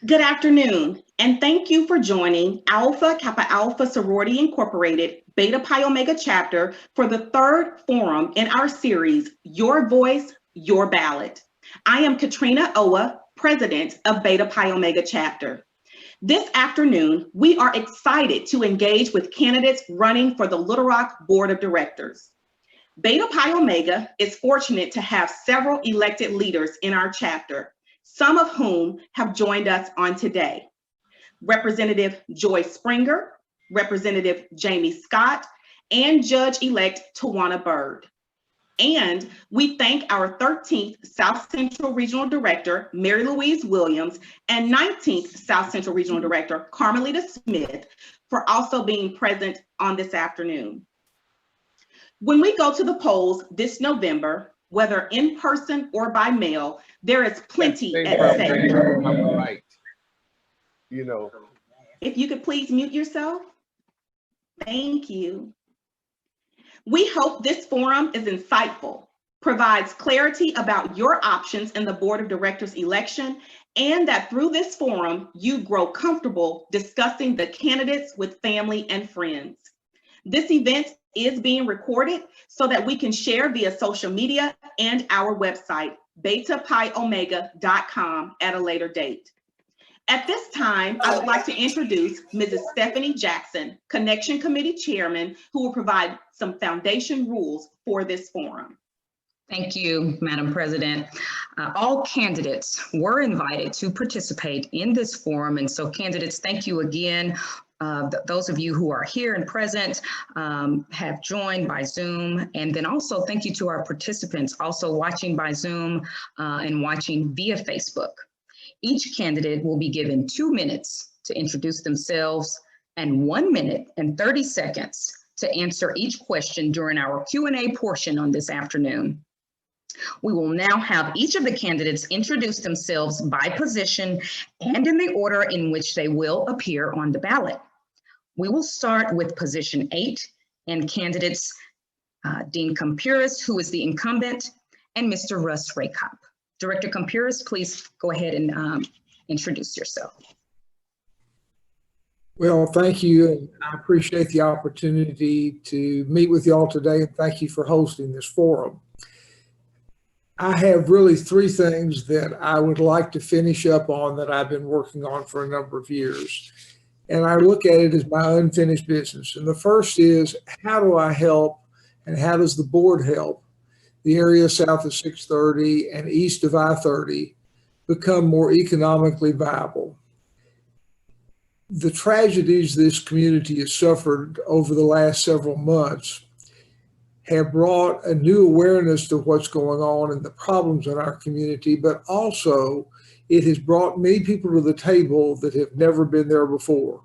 Good afternoon, and thank you for joining Alpha Kappa Alpha Sorority Incorporated Beta Pi Omega chapter for the third forum in our series, Your Voice, Your Ballot. I am Katrina Owa, President of Beta Pi Omega chapter. This afternoon, we are excited to engage with candidates running for the Little Rock Board of Directors. Beta Pi Omega is fortunate to have several elected leaders in our chapter, some of whom have joined us on today. Representative Joy Springer, Representative Jamie Scott, and Judge-elect Tawana Bird. And we thank our 13th South Central Regional Director, Mary Louise Williams, and 19th South Central Regional Director, Carmelita Smith, for also being present on this afternoon. When we go to the polls this November, whether in person or by mail, there is plenty at stake. Right. You know. If you could please mute yourself. Thank you. We hope this forum is insightful, provides clarity about your options in the Board of Directors election, and that through this forum, you grow comfortable discussing the candidates with family and friends. This event is being recorded so that we can share via social media and our website, betapiomega.com, at a later date. At this time, I would like to introduce Mrs. Stephanie Jackson, Connection Committee Chairman, who will provide some foundation rules for this forum. Thank you, Madam President. All candidates were invited to participate in this forum, and so candidates, thank you again. Those of you who are here and present have joined by Zoom, and then also thank you to our participants also watching by Zoom and watching via Facebook. Each candidate will be given 2 minutes to introduce themselves and 1 minute and 30 seconds to answer each question during our Q&A portion on this afternoon. We will now have each of the candidates introduce themselves by position and in the order in which they will appear on the ballot. We will start with position 8 and candidates Dean Compuris, who is the incumbent, and Mr. Russ Raykop. Director Compuris, please go ahead and introduce yourself. Well, thank you, and I appreciate the opportunity to meet with y'all today, and thank you for hosting this forum. I have really 3 things that I would like to finish up on that I've been working on for a number of years. And I look at it as my unfinished business. And the first is, how do I help and how does the board help the area south of 630 and east of I-30 become more economically viable? The tragedies this community has suffered over the last several months have brought a new awareness to what's going on and the problems in our community, but also it has brought many people to the table that have never been there before.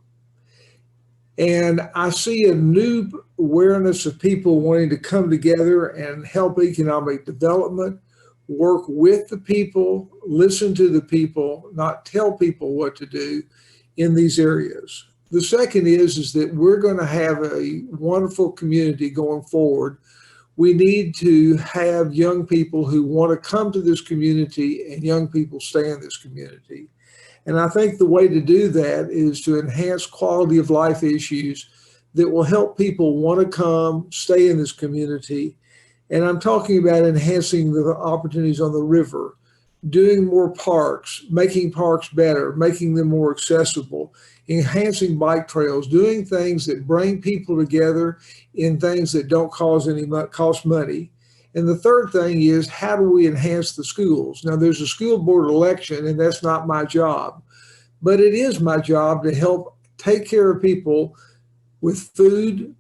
And I see a new awareness of people wanting to come together and help economic development, work with the people, listen to the people, not tell people what to do in these areas. The second is that we're going to have a wonderful community going forward. We need to have young people who want to come to this community and young people stay in this community. And I think the way to do that is to enhance quality of life issues that will help people want to come, stay in this community. And I'm talking about enhancing the opportunities on the river, doing more parks, making parks better, making them more accessible, enhancing bike trails, doing things that bring people together in things that don't cost money. And the third thing is, how do we enhance the schools? Now, there's a school board election, and that's not my job, but it is my job to help take care of people with food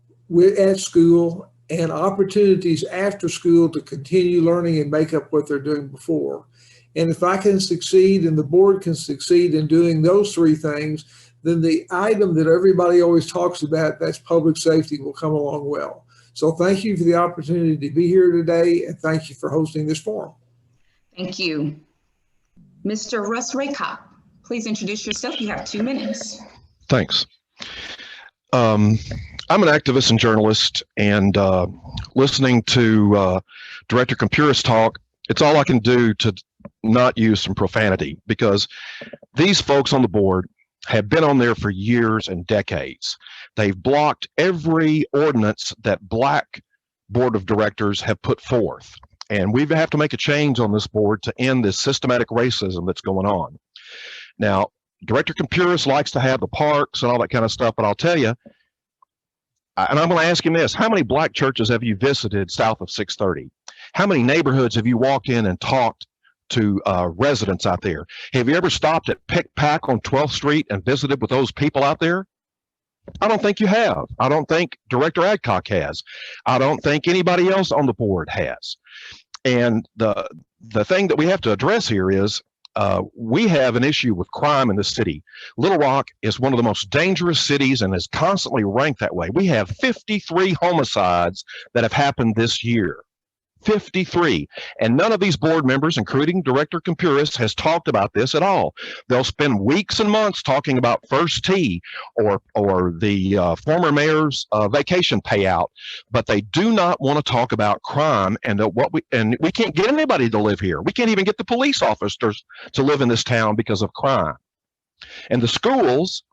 at school and opportunities after school to continue learning and make up what they're doing before. And if I can succeed and the board can succeed in doing those 3 things, then the item that everybody always talks about, that's public safety, will come along well. So thank you for the opportunity to be here today, and thank you for hosting this forum. Thank you. Mr. Russ Raykop, please introduce yourself. You have 2 minutes. Thanks. I'm an activist and journalist, and listening to Director Compuris talk, it's all I can do to not use some profanity, because these folks on the board have been on there for years and decades. They've blocked every ordinance that Black board of directors have put forth. And we have to make a change on this board to end this systematic racism that's going on. Now, Director Compuris likes to have the parks and all that kind of stuff, but I'll tell you, and I'm going to ask him this, how many Black churches have you visited south of 630? How many neighborhoods have you walked in and talked to residents out there? Have you ever stopped at Pick Pack on 12th Street and visited with those people out there? I don't think you have. I don't think Director Adcock has. I don't think anybody else on the board has. And the thing that we have to address here is we have an issue with crime in the city. Little Rock is one of the most dangerous cities and is constantly ranked that way. We have 53 homicides that have happened this year. 53. And none of these board members, including Director Compuris, has talked about this at all. They'll spend weeks and months talking about First Tee or the former mayor's vacation payout, but they do not want to talk about crime and we can't get anybody to live here. We can't even get the police officers to live in this town because of crime. And the schools,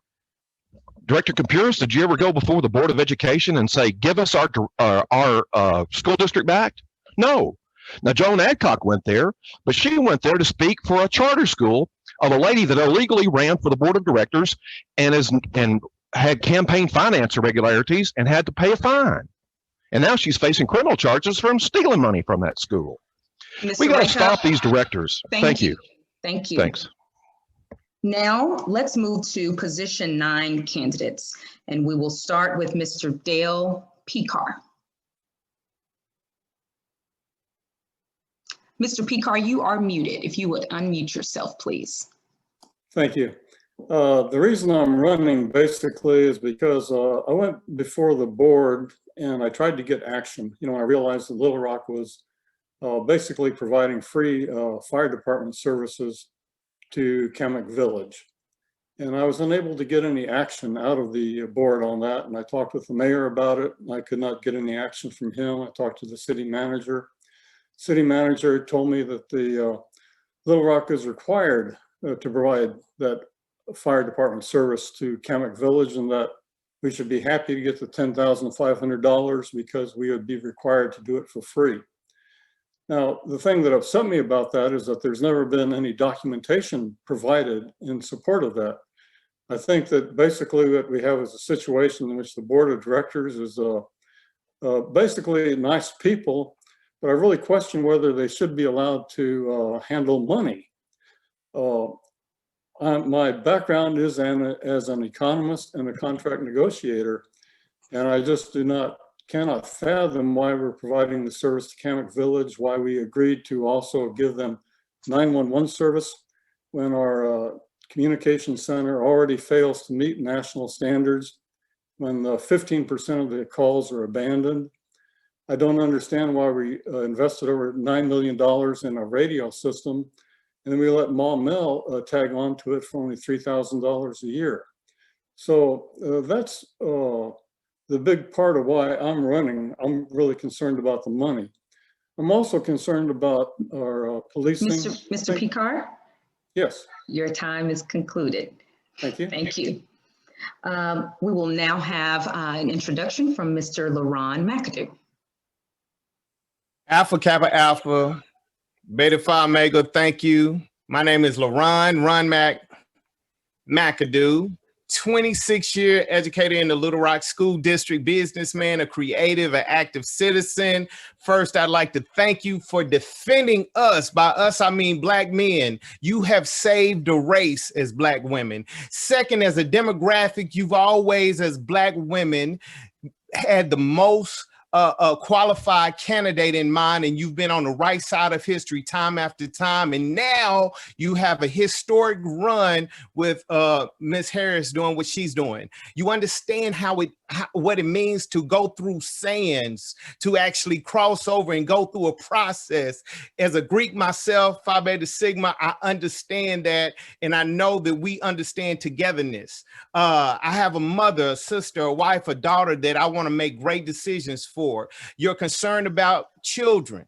Director Compuris, did you ever go before the Board of Education and say, give us our school district back? No. Now, Joan Adcock went there, but she went there to speak for a charter school of a lady that illegally ran for the board of directors and had campaign finance irregularities and had to pay a fine. And now she's facing criminal charges from stealing money from that school. Mr. We got to Adcock, stop these directors. Thank you. Thank you. Thanks. Now, let's move to position 9 candidates, and we will start with Mr. Dale Picard. Mr. Picard, you are muted. If you would unmute yourself, please. Thank you. The reason I'm running basically is because I went before the board and I tried to get action. You know, I realized that Little Rock was basically providing free fire department services to Kamek Village. And I was unable to get any action out of the board on that. And I talked with the mayor about it and I could not get any action from him. I talked to the city manager. City manager told me that the Little Rock is required to provide that fire department service to Kamek Village and that we should be happy to get the $10,500 because we would be required to do it for free. Now, the thing that upset me about that is that there's never been any documentation provided in support of that. I think that basically what we have is a situation in which the board of directors is basically nice people, but I really question whether they should be allowed to handle money. My background is as an economist and a contract negotiator, and I just cannot fathom why we're providing the service to Kamek Village, why we agreed to also give them 911 service when our communication center already fails to meet national standards, when 15% of the calls are abandoned. I don't understand why we invested over $9 million in a radio system, and then we let Ma Mel tag on to it for only $3,000 a year. So that's the big part of why I'm running. I'm really concerned about the money. I'm also concerned about our policing. Mr. Picard? Yes. Your time is concluded. Thank you. Thank you. We will now have an introduction from Mr. LaRon McAdoo. Alpha Kappa Alpha, Beta Phi Omega, thank you. My name is Ron McAdoo, 26-year educator in the Little Rock School District, businessman, a creative, an active citizen. First, I'd like to thank you for defending us. By us, I mean Black men. You have saved a race as Black women. Second, as a demographic, you've always, as Black women, had the most a qualified candidate in mind, and you've been on the right side of history time after time. And now you have a historic run with Ms. Harris doing what she's doing. You understand what it means to go through sands, to actually cross over and go through a process. As a Greek myself, Phi Beta Sigma, I understand that, and I know that we understand togetherness. I have a mother, a sister, a wife, a daughter that I want to make great decisions for. You're concerned about children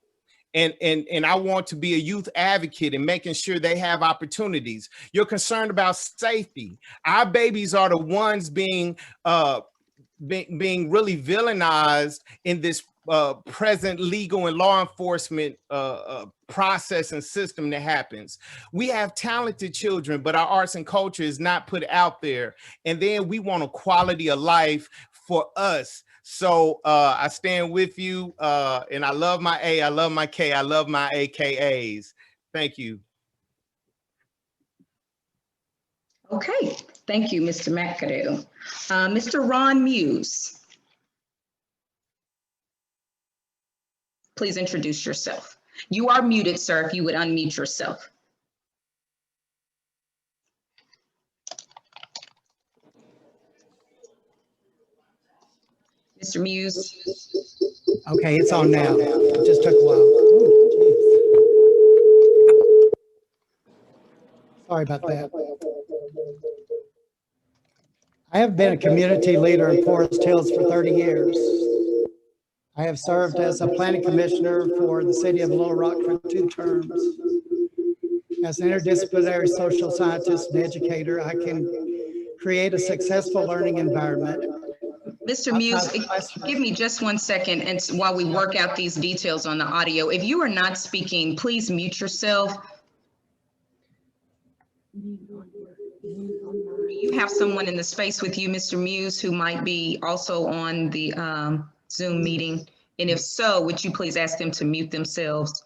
And I want to be a youth advocate and making sure they have opportunities. You're concerned about safety. Our babies are the ones being really villainized in this present legal and law enforcement process and system that happens. We have talented children, but our arts and culture is not put out there. And then we want a quality of life for us. So I stand with you, and I love my A, I love my K, I love my AKAs. Thank you. Okay, thank you, Mr. McAdoo. Mr. Ron Muse, please introduce yourself. You are muted, sir, if you would unmute yourself. Mr. Muse. Okay, it's on now. It just took a while. Ooh, sorry about that. I have been a community leader in Forest Hills for 30 years. I have served as a planning commissioner for the city of Little Rock for 2 terms. As an interdisciplinary social scientist and educator, I can create a successful learning environment. Mr. Muse, give me just 1 second, and while we work out these details on the audio, if you are not speaking, please mute yourself. Do you have someone in the space with you, Mr. Muse, who might be also on the Zoom meeting? And if so, would you please ask them to mute themselves?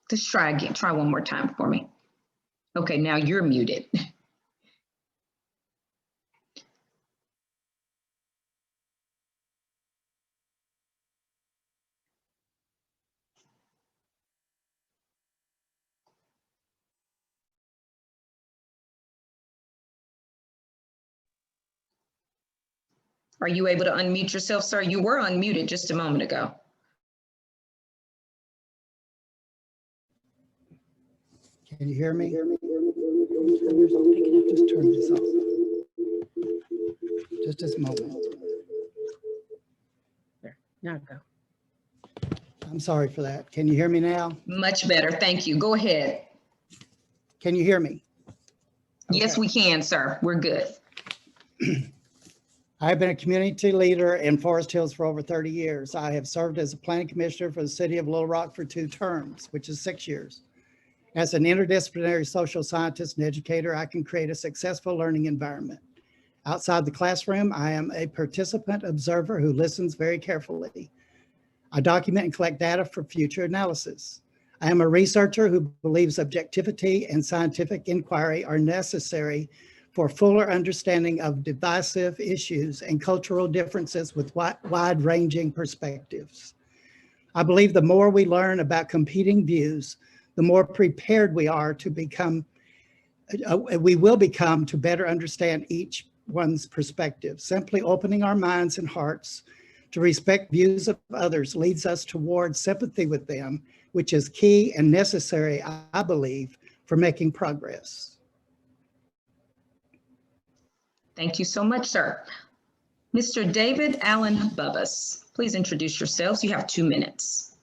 Just try again, try one more time for me. Okay, now you're muted. Are you able to unmute yourself, sir? You were unmuted just a moment ago. Can you hear me? Just turn this off. Just a moment. There, now go. I'm sorry for that. Can you hear me now? Much better, thank you. Go ahead. Can you hear me? Yes, we can, sir. We're good. I have been a community leader in Forest Hills for over 30 years. I have served as a planning commissioner for the city of Little Rock for 2 terms, which is 6 years. As an interdisciplinary social scientist and educator, I can create a successful learning environment. Outside the classroom, I am a participant observer who listens very carefully. I document and collect data for future analysis. I am a researcher who believes objectivity and scientific inquiry are necessary for fuller understanding of divisive issues and cultural differences with wide-ranging perspectives. I believe the more we learn about competing views, the more prepared we are to become, we will become to better understand each one's perspective. Simply opening our minds and hearts to respect views of others leads us towards sympathy with them, which is key and necessary, I believe, for making progress. Thank you so much, sir. Mr. David Allen Bubbas, please introduce yourselves. You have 2 minutes.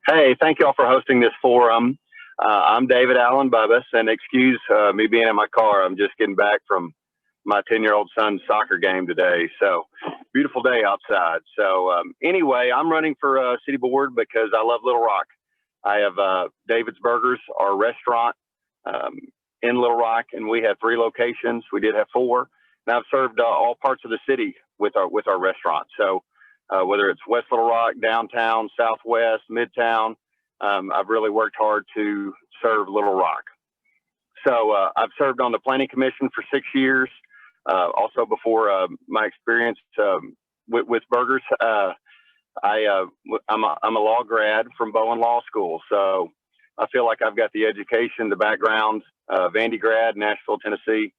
Hey, thank you all for hosting this forum. I'm David Allen Bubbas, and excuse me being in my car. I'm just getting back from my 10-year-old son's soccer game today. So beautiful day outside. So anyway, I'm running for city board because I love Little Rock. I have David's Burgers, our restaurant in Little Rock, and we have 3 locations. We did have 4, and I've served all parts of the city with our restaurant. So whether it's West Little Rock, downtown, Southwest, Midtown, I've really worked hard to serve Little Rock. So I've served on the Planning Commission for 6 years. Also before my experience with Burgers, I'm a law grad from Bowen Law School, so I feel like I've got the education, the background, Vandy grad, Nashville, Tennessee.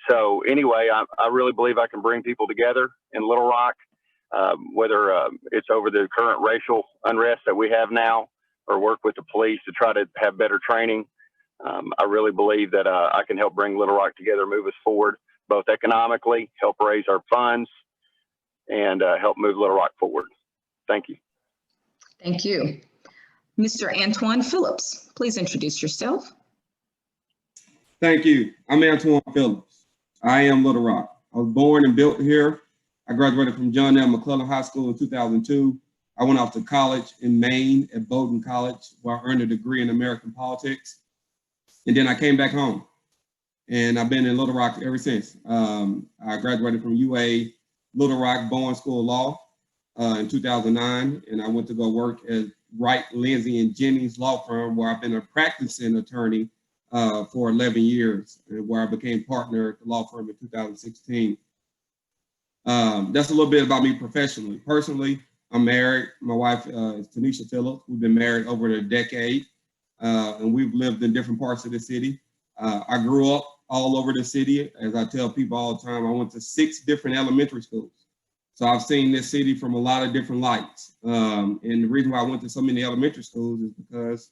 So anyway, I really believe I can bring people together in Little Rock, whether it's over the current racial unrest that we have now, or work with the police to try to have better training. I really believe that I can help bring Little Rock together, move us forward, both economically, help raise our funds, and help move Little Rock forward. Thank you. Thank you. Mr. Antoine Phillips, please introduce yourself. Thank you. I'm Antoine Phillips. I am Little Rock. I was born and built here. I graduated from John L. McClellan High School in 2002. I went off to college in Maine at Bowdoin College, where I earned a degree in American politics. And then I came back home. And I've been in Little Rock ever since. I graduated from UA Little Rock Bowen School of Law in 2009. And I went to go work at Wright, Lindsay, and Jennings Law Firm, where I've been a practicing attorney for 11 years, where I became partner at the law firm in 2016. That's a little bit about me professionally. Personally, I'm married. My wife is Tanisha Phillips. We've been married over a decade, and we've lived in different parts of the city. I grew up all over the city. As I tell people all the time, I went to 6 different elementary schools. So I've seen this city from a lot of different lights. And the reason why I went to so many elementary schools is because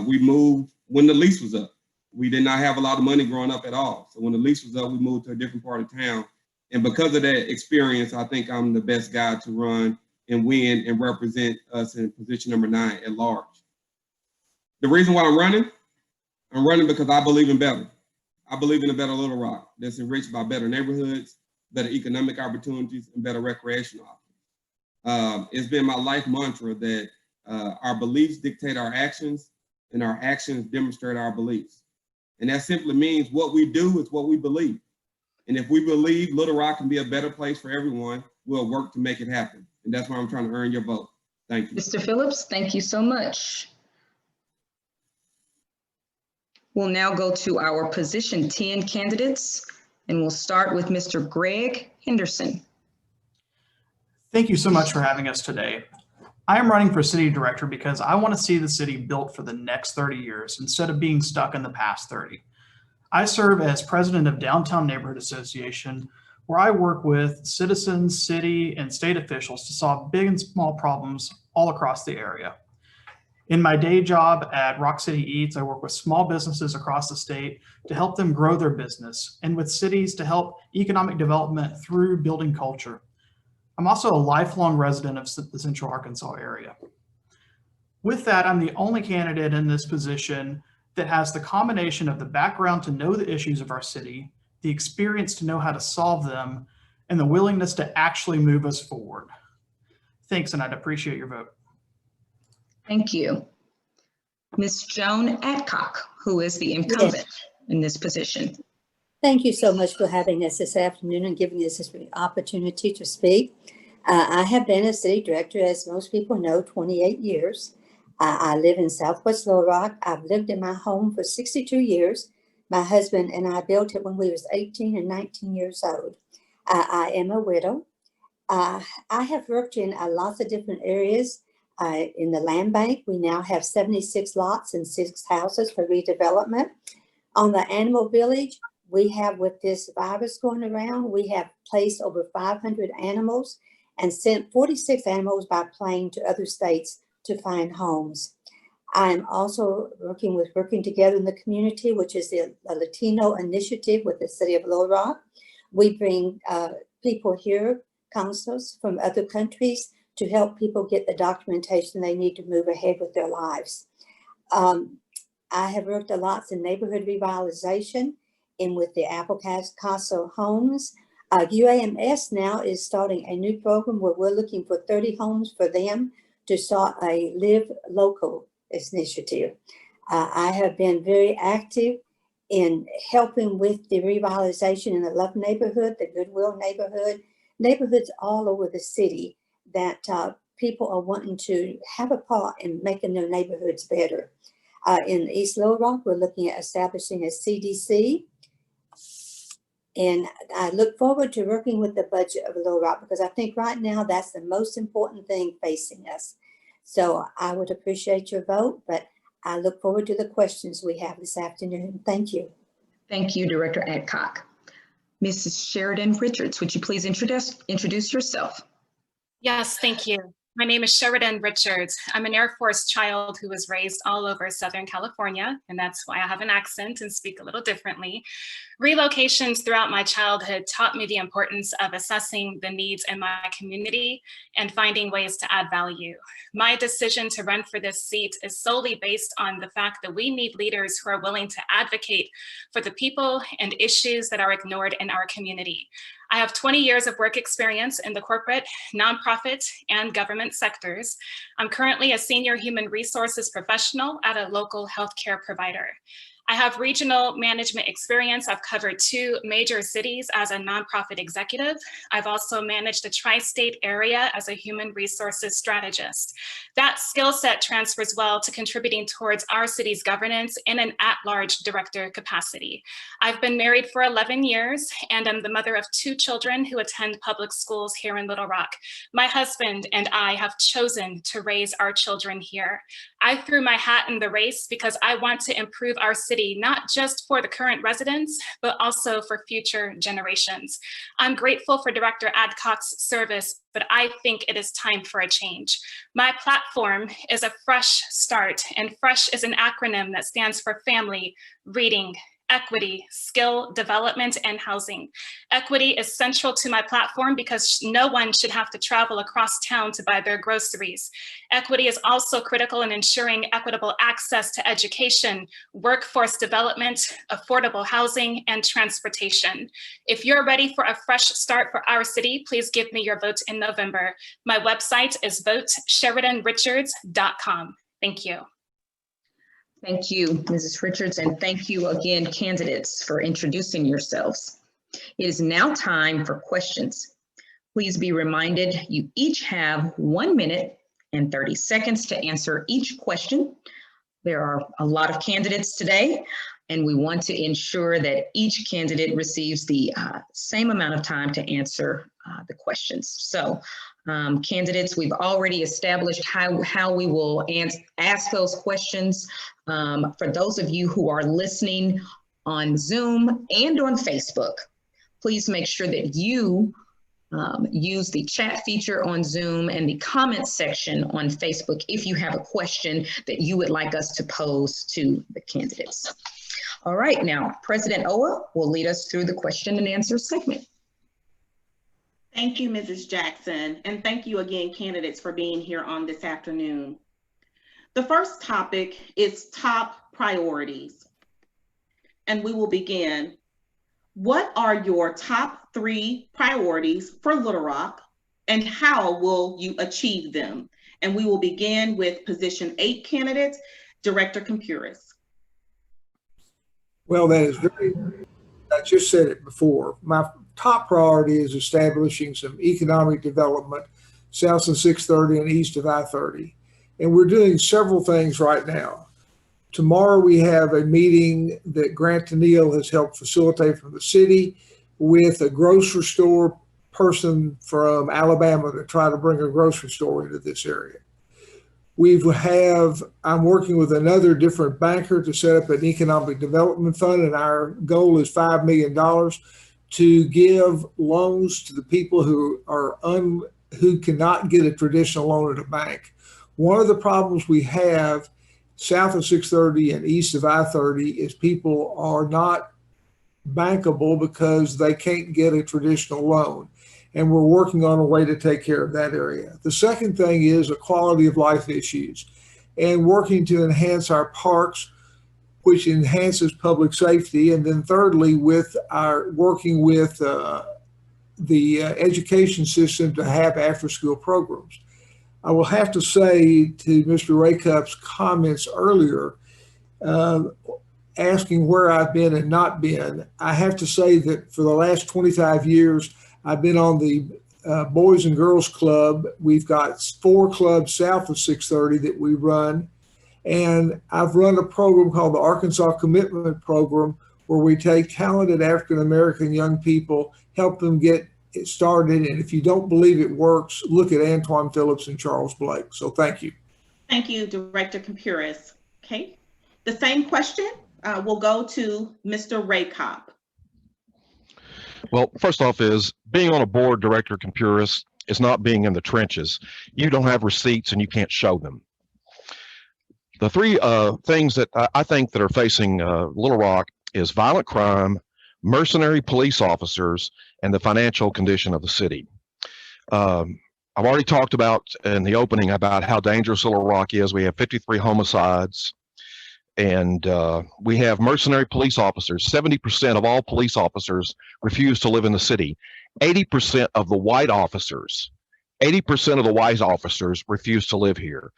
we moved when the lease was up. We did not have a lot of money growing up at all. So when the lease was up, we moved to a different part of town. And because of that experience, I think I'm the best guy to run and win and represent us in position number 9 at large. The reason why I'm running because I believe in better. I believe in a better Little Rock that's enriched by better neighborhoods, better economic opportunities, and better recreational options. It's been my life mantra that our beliefs dictate our actions and our actions demonstrate our beliefs. And that simply means what we do is what we believe. And if we believe Little Rock can be a better place for everyone, we'll work to make it happen. And that's why I'm trying to earn your vote. Thank you. Mr. Phillips, thank you so much. We'll now go to our position 10 candidates, and we'll start with Mr. Greg Henderson. Thank you so much for having us today. I am running for city director because I want to see the city built for the next 30 years instead of being stuck in the past 30. I serve as president of Downtown Neighborhood Association, where I work with citizens, city, and state officials to solve big and small problems all across the area. In my day job at Rock City Eats, I work with small businesses across the state to help them grow their business, and with cities to help economic development through building culture. I'm also a lifelong resident of the Central Arkansas area. With that, I'm the only candidate in this position that has the combination of the background to know the issues of our city, the experience to know how to solve them, and the willingness to actually move us forward. Thanks, and I'd appreciate your vote. Thank you. Ms. Joan Adcock, who is the incumbent in this position. Thank you so much for having us this afternoon and giving us this opportunity to speak. I have been a city director, as most people know, 28 years. I live in Southwest Little Rock. I've lived in my home for 62 years. My husband and I built it when we was 18 and 19 years old. I am a widow. I have worked in lots of different areas. In the land bank, we now have 76 lots and 6 houses for redevelopment. On the animal village, we have, with this virus going around, we have placed over 500 animals and sent 46 animals by plane to other states to find homes. I'm also working together in the community, which is the Latino initiative with the city of Little Rock. We bring people here, counselors from other countries, to help people get the documentation they need to move ahead with their lives. I have worked a lot in neighborhood revitalization and with the Apple Casa homes. UAMS now is starting a new program where we're looking for 30 homes for them to start a Live Local initiative. I have been very active in helping with the revitalization in the Love neighborhood, the Goodwill neighborhood, neighborhoods all over the city that people are wanting to have a part in making their neighborhoods better. In East Little Rock, we're looking at establishing a CDC. And I look forward to working with the budget of Little Rock because I think right now that's the most important thing facing us. So I would appreciate your vote, but I look forward to the questions we have this afternoon. Thank you. Thank you, Director Adcock. Mrs. Sheridan Richards, would you please introduce yourself? Yes, thank you. My name is Sheridan Richards. I'm an Air Force child who was raised all over Southern California, and that's why I have an accent and speak a little differently. Relocations throughout my childhood taught me the importance of assessing the needs in my community and finding ways to add value. My decision to run for this seat is solely based on the fact that we need leaders who are willing to advocate for the people and issues that are ignored in our community. I have 20 years of work experience in the corporate, nonprofit, and government sectors. I'm currently a senior human resources professional at a local healthcare provider. I have regional management experience. I've covered 2 major cities as a nonprofit executive. I've also managed a tri-state area as a human resources strategist. That skill set transfers well to contributing towards our city's governance in an at-large director capacity. I've been married for 11 years, and I'm the mother of 2 children who attend public schools here in Little Rock. My husband and I have chosen to raise our children here. I threw my hat in the race because I want to improve our city, not just for the current residents, but also for future generations. I'm grateful for Director Adcock's service, but I think it is time for a change. My platform is a fresh start, and FRESH is an acronym that stands for family, reading, equity, skill development, and housing. Equity is central to my platform because no one should have to travel across town to buy their groceries. Equity is also critical in ensuring equitable access to education, workforce development, affordable housing, and transportation. If you're ready for a fresh start for our city, please give me your vote in November. My website is votesheridanrichards.com. Thank you. Thank you, Mrs. Richards, and thank you again, candidates, for introducing yourselves. It is now time for questions. Please be reminded you each have 1 minute and 30 seconds to answer each question. There are a lot of candidates today, and we want to ensure that each candidate receives the same amount of time to answer the questions. So candidates, we've already established how we will ask those questions. For those of you who are listening on Zoom and on Facebook, please make sure that you use the chat feature on Zoom and the comment section on Facebook if you have a question that you would like us to pose to the candidates. All right, now President Owa will lead us through the question and answer segment. Thank you, Mrs. Jackson, and thank you again, candidates, for being here on this afternoon. The first topic is top priorities, and we will begin. What are your top 3 priorities for Little Rock, and how will you achieve them? And we will begin with position 8 candidate, Director Compuris. Well, that is very, I just said it before. My top priority is establishing some economic development south of 630 and east of I-30. And we're doing several things right now. Tomorrow we have a meeting that Grant Tennille has helped facilitate from the city with a grocery store person from Alabama to try to bring a grocery store into this area. I'm working with another different banker to set up an economic development fund, and our goal is $5 million to give loans to the people who cannot get a traditional loan at a bank. One of the problems we have south of 630 and east of I-30 is people are not bankable because they can't get a traditional loan. And we're working on a way to take care of that area. The second thing is a quality of life issues and working to enhance our parks, which enhances public safety. And then thirdly, working with the education system to have after-school programs. I will have to say to Mr. Raykup's comments earlier, asking where I've been and not been, I have to say that for the last 25 years, I've been on the Boys and Girls Club. We've got 4 clubs south of 630 that we run. And I've run a program called the Arkansas Commitment Program, where we take talented African-American young people, help them get it started. And if you don't believe it works, look at Antoine Phillips and Charles Blake. So thank you. Thank you, Director Compuris. Okay, the same question will go to Mr. Raykup. Well, first off is being on a board, Director Compuris, is not being in the trenches. You don't have receipts and you can't show them. The three things that I think that are facing Little Rock is violent crime, mercenary police officers, and the financial condition of the city. I've already talked about in the opening about how dangerous Little Rock is. We have 53 homicides, and we have mercenary police officers. 70% of all police officers refuse to live in the city. 80% of the white officers, 80% of the white officers refuse to live here.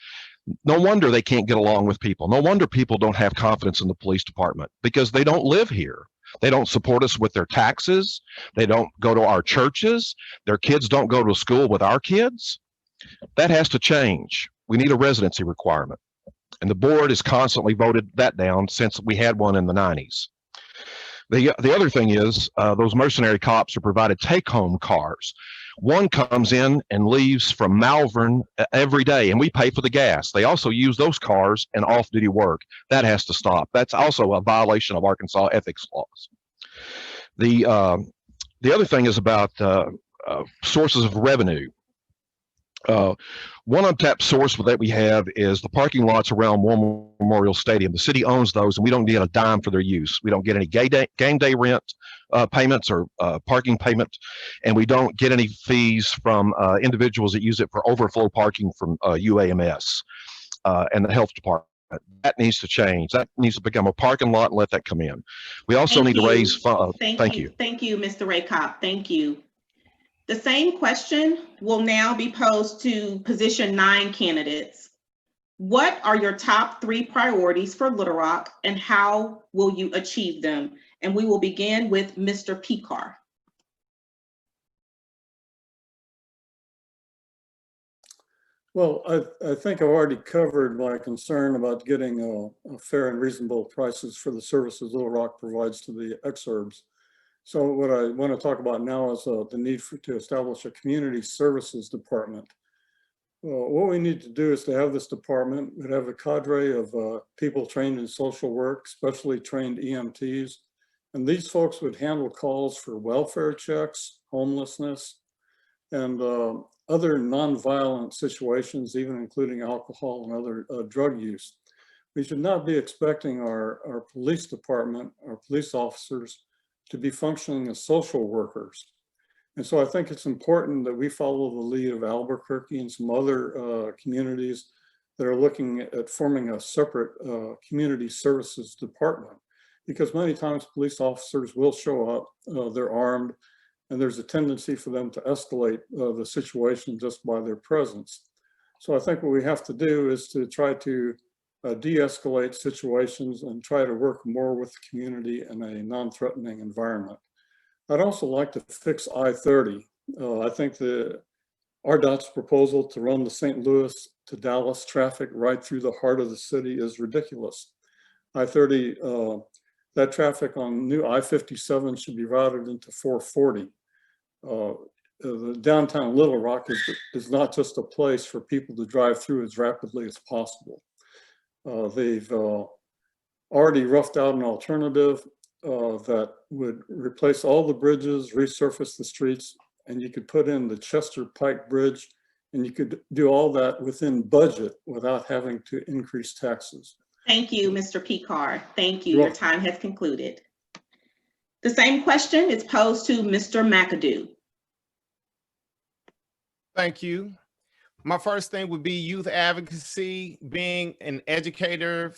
No wonder they can't get along with people. No wonder people don't have confidence in the police department, because they don't live here. They don't support us with their taxes. They don't go to our churches. Their kids don't go to school with our kids. That has to change. We need a residency requirement. And the board has constantly voted that down since we had one in the 90s. The other thing is those mercenary cops are provided take-home cars. One comes in and leaves from Malvern every day, and we pay for the gas. They also use those cars in off-duty work. That has to stop. That's also a violation of Arkansas ethics laws. The other thing is about sources of revenue. One untapped source that we have is the parking lots around War Memorial Stadium. The city owns those, and we don't get a dime for their use. We don't get any game day rent payments or parking payment, and we don't get any fees from individuals that use it for overflow parking from UAMS and the health department. That needs to change. That needs to become a parking lot and let that come in. We also need to raise funds. Thank you. Thank you, Mr. Raycott. Thank you. The same question will now be posed to position 9 candidates. What are your top 3 priorities for Little Rock, and how will you achieve them? And we will begin with Mr. Pekar. Well, I think I've already covered my concern about getting a fair and reasonable prices for the services Little Rock provides to the exurbs. So what I want to talk about now is the need to establish a community services department. What we need to do is to have this department, we'd have a cadre of people trained in social work, specially trained EMTs, and these folks would handle calls for welfare checks, homelessness, and other nonviolent situations, even including alcohol and other drug use. We should not be expecting our police department, our police officers, to be functioning as social workers. And so I think it's important that we follow the lead of Albuquerque and some other communities that are looking at forming a separate community services department, because many times police officers will show up, they're armed, and there's a tendency for them to escalate the situation just by their presence. So I think what we have to do is to try to de-escalate situations and try to work more with the community in a non-threatening environment. I'd also like to fix I-30. I think RDOT's proposal to run the St. Louis to Dallas traffic right through the heart of the city is ridiculous. I-30, that traffic on new I-57 should be routed into 440. The downtown Little Rock is not just a place for people to drive through as rapidly as possible. They've already roughed out an alternative that would replace all the bridges, resurface the streets, and you could put in the Chester Pike Bridge, and you could do all that within budget without having to increase taxes. Thank you, Mr. Pekar. Thank you. Your time has concluded. The same question is posed to Mr. McAdoo. Thank you. My first thing would be youth advocacy. Being an educator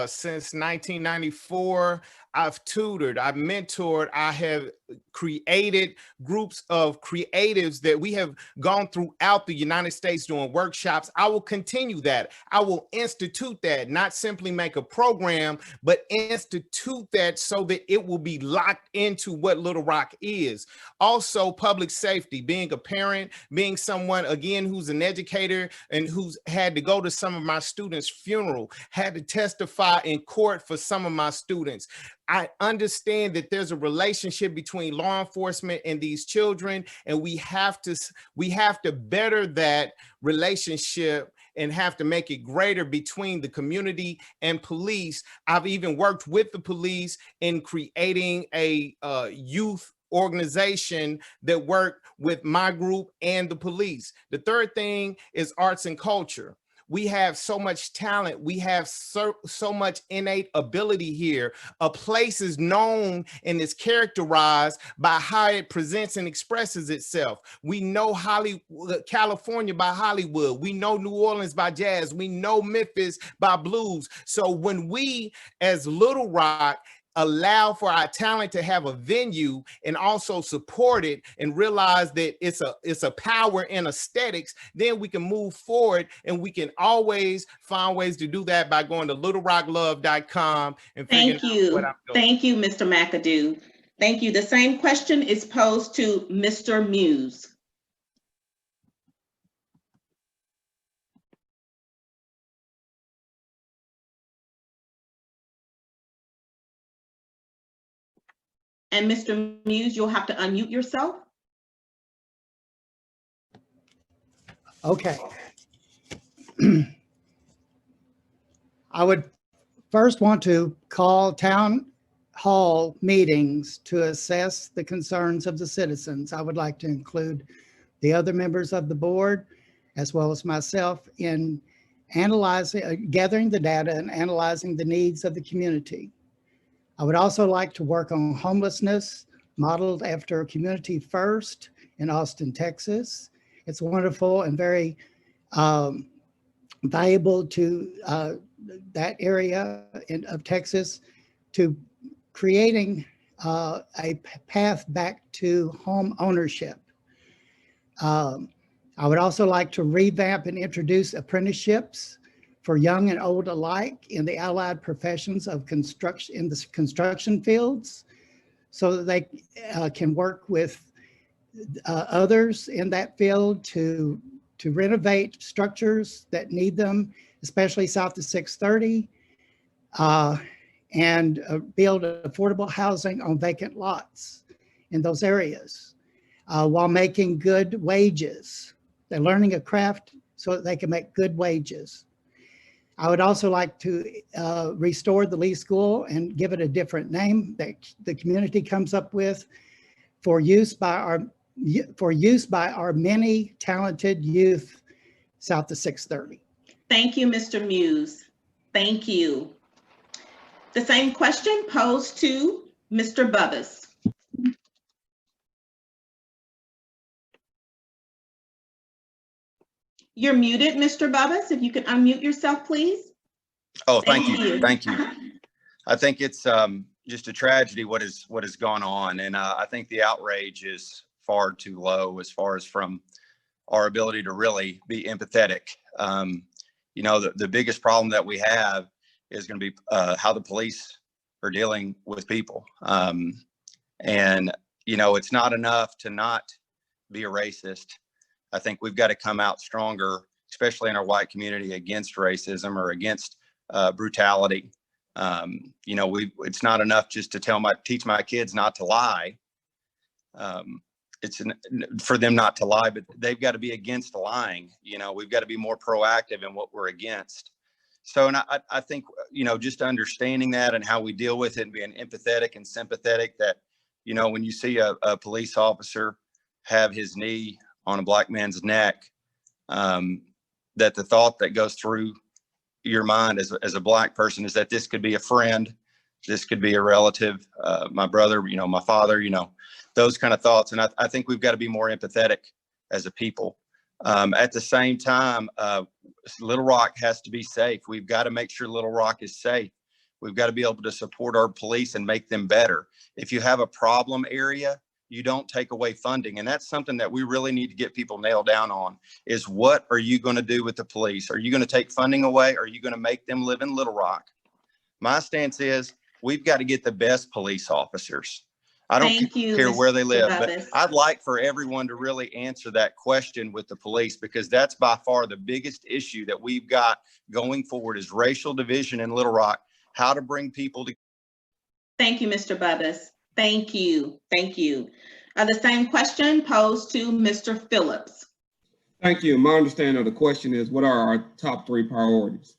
since 1994, I've tutored, I've mentored, I have created groups of creatives that we have gone throughout the United States doing workshops. I will continue that. I will institute that, not simply make a program, but institute that so that it will be locked into what Little Rock is. Also, public safety, being a parent, being someone, again, who's an educator and who's had to go to some of my students' funeral, had to testify in court for some of my students. I understand that there's a relationship between law enforcement and these children, and we have to better that relationship and have to make it greater between the community and police. I've even worked with the police in creating a youth organization that work with my group and the police. The third thing is arts and culture. We have so much talent. We have so much innate ability here. A place is known and is characterized by how it presents and expresses itself. We know Hollywood, California by Hollywood. We know New Orleans by jazz. We know Memphis by blues. So when we as Little Rock allow for our talent to have a venue and also support it and realize that it's a power in aesthetics, then we can move forward, and we can always find ways to do that by going to littlerocklove.com and figuring out what I'm doing. Thank you, Mr. McAdoo. Thank you. The same question is posed to Mr. Muse. And Mr. Muse, you'll have to unmute yourself. Okay. I would first want to call town hall meetings to assess the concerns of the citizens. I would like to include the other members of the board, as well as myself, in analyzing, gathering the data and analyzing the needs of the community. I would also like to work on homelessness modeled after Community First in Austin, Texas. It's wonderful and very valuable to that area of Texas, to creating a path back to home ownership. I would also like to revamp and introduce apprenticeships for young and old alike in the allied professions of construction, in the construction fields, so that they can work with others in that field to renovate structures that need them, especially south of 630, and build affordable housing on vacant lots in those areas, while making good wages. They're learning a craft so that they can make good wages. I would also like to restore the Lee School and give it a different name that the community comes up with for use by our many talented youth south of 630. Thank you, Mr. Muse. Thank you. The same question posed to Mr. Bubbas. You're muted, Mr. Bubbas. If you could unmute yourself, please. Oh, thank you. Thank you. I think it's just a tragedy what has gone on. And I think the outrage is far too low as far as from our ability to really be empathetic. You know, the biggest problem that we have is going to be how the police are dealing with people. And, you know, it's not enough to not be a racist. I think we've got to come out stronger, especially in our white community, against racism or against brutality. You know, it's not enough just to teach my kids not to lie. It's for them not to lie, but they've got to be against lying. You know, we've got to be more proactive in what we're against. So, and I think, you know, just understanding that and how we deal with it and being empathetic and sympathetic, that, you know, when you see a police officer have his knee on a black man's neck, that the thought that goes through your mind as a black person is that this could be a friend, this could be a relative, my brother, you know, my father, you know, those kind of thoughts. And I think we've got to be more empathetic as a people. At the same time, Little Rock has to be safe. We've got to make sure Little Rock is safe. We've got to be able to support our police and make them better. If you have a problem area, you don't take away funding. And that's something that we really need to get people nailed down on, is what are you going to do with the police? Are you going to take funding away? Or are you going to make them live in Little Rock? My stance is we've got to get the best police officers. I don't care where they live, but I'd like for everyone to really answer that question with the police, because that's by far the biggest issue that we've got going forward is racial division in Little Rock, how to bring people together. Thank you, Mr. Bubbas. Thank you. Thank you. The same question posed to Mr. Phillips. Thank you. My understanding of the question is, what are our top 3 priorities?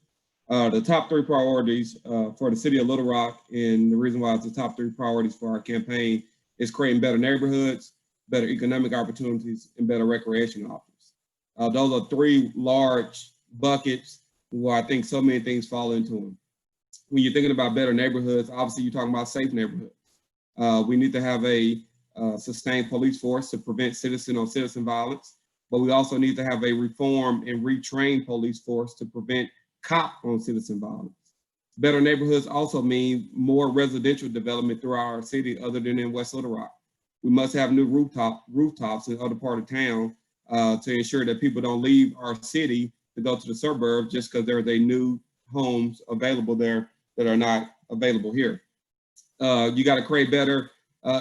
The top 3 priorities for the city of Little Rock, and the reason why it's the top 3 priorities for our campaign It's creating better neighborhoods, better economic opportunities, and better recreation options. Those are three large buckets where I think so many things fall into them. When you're thinking about better neighborhoods, obviously you're talking about safe neighborhoods. We need to have a sustained police force to prevent citizen-on-citizen violence, but we also need to have a reformed and retrained police force to prevent cop-on-citizen violence. Better neighborhoods also mean more residential development throughout our city other than in West Little Rock. We must have new rooftops in other part of town to ensure that people don't leave our city to go to the suburbs just because there's a new homes available there that are not available here. You got to create better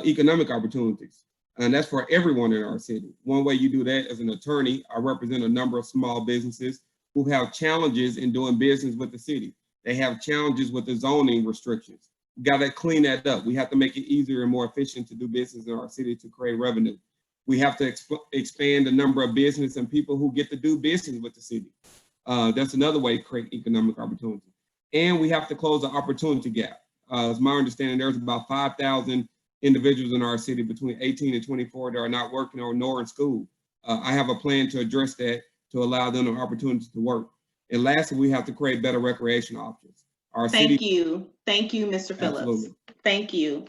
economic opportunities, and that's for everyone in our city. One way you do that as an attorney, I represent a number of small businesses who have challenges in doing business with the city. They have challenges with the zoning restrictions. We got to clean that up. We have to make it easier and more efficient to do business in our city to create revenue. We have to expand the number of business and people who get to do business with the city. That's another way to create economic opportunity. And we have to close the opportunity gap. As my understanding, there's about 5,000 individuals in our city between 18 and 24 that are not working or nor in school. I have a plan to address that to allow them an opportunity to work. And lastly, we have to create better recreation options. Thank you, Mr. Phillips. Absolutely. Thank you.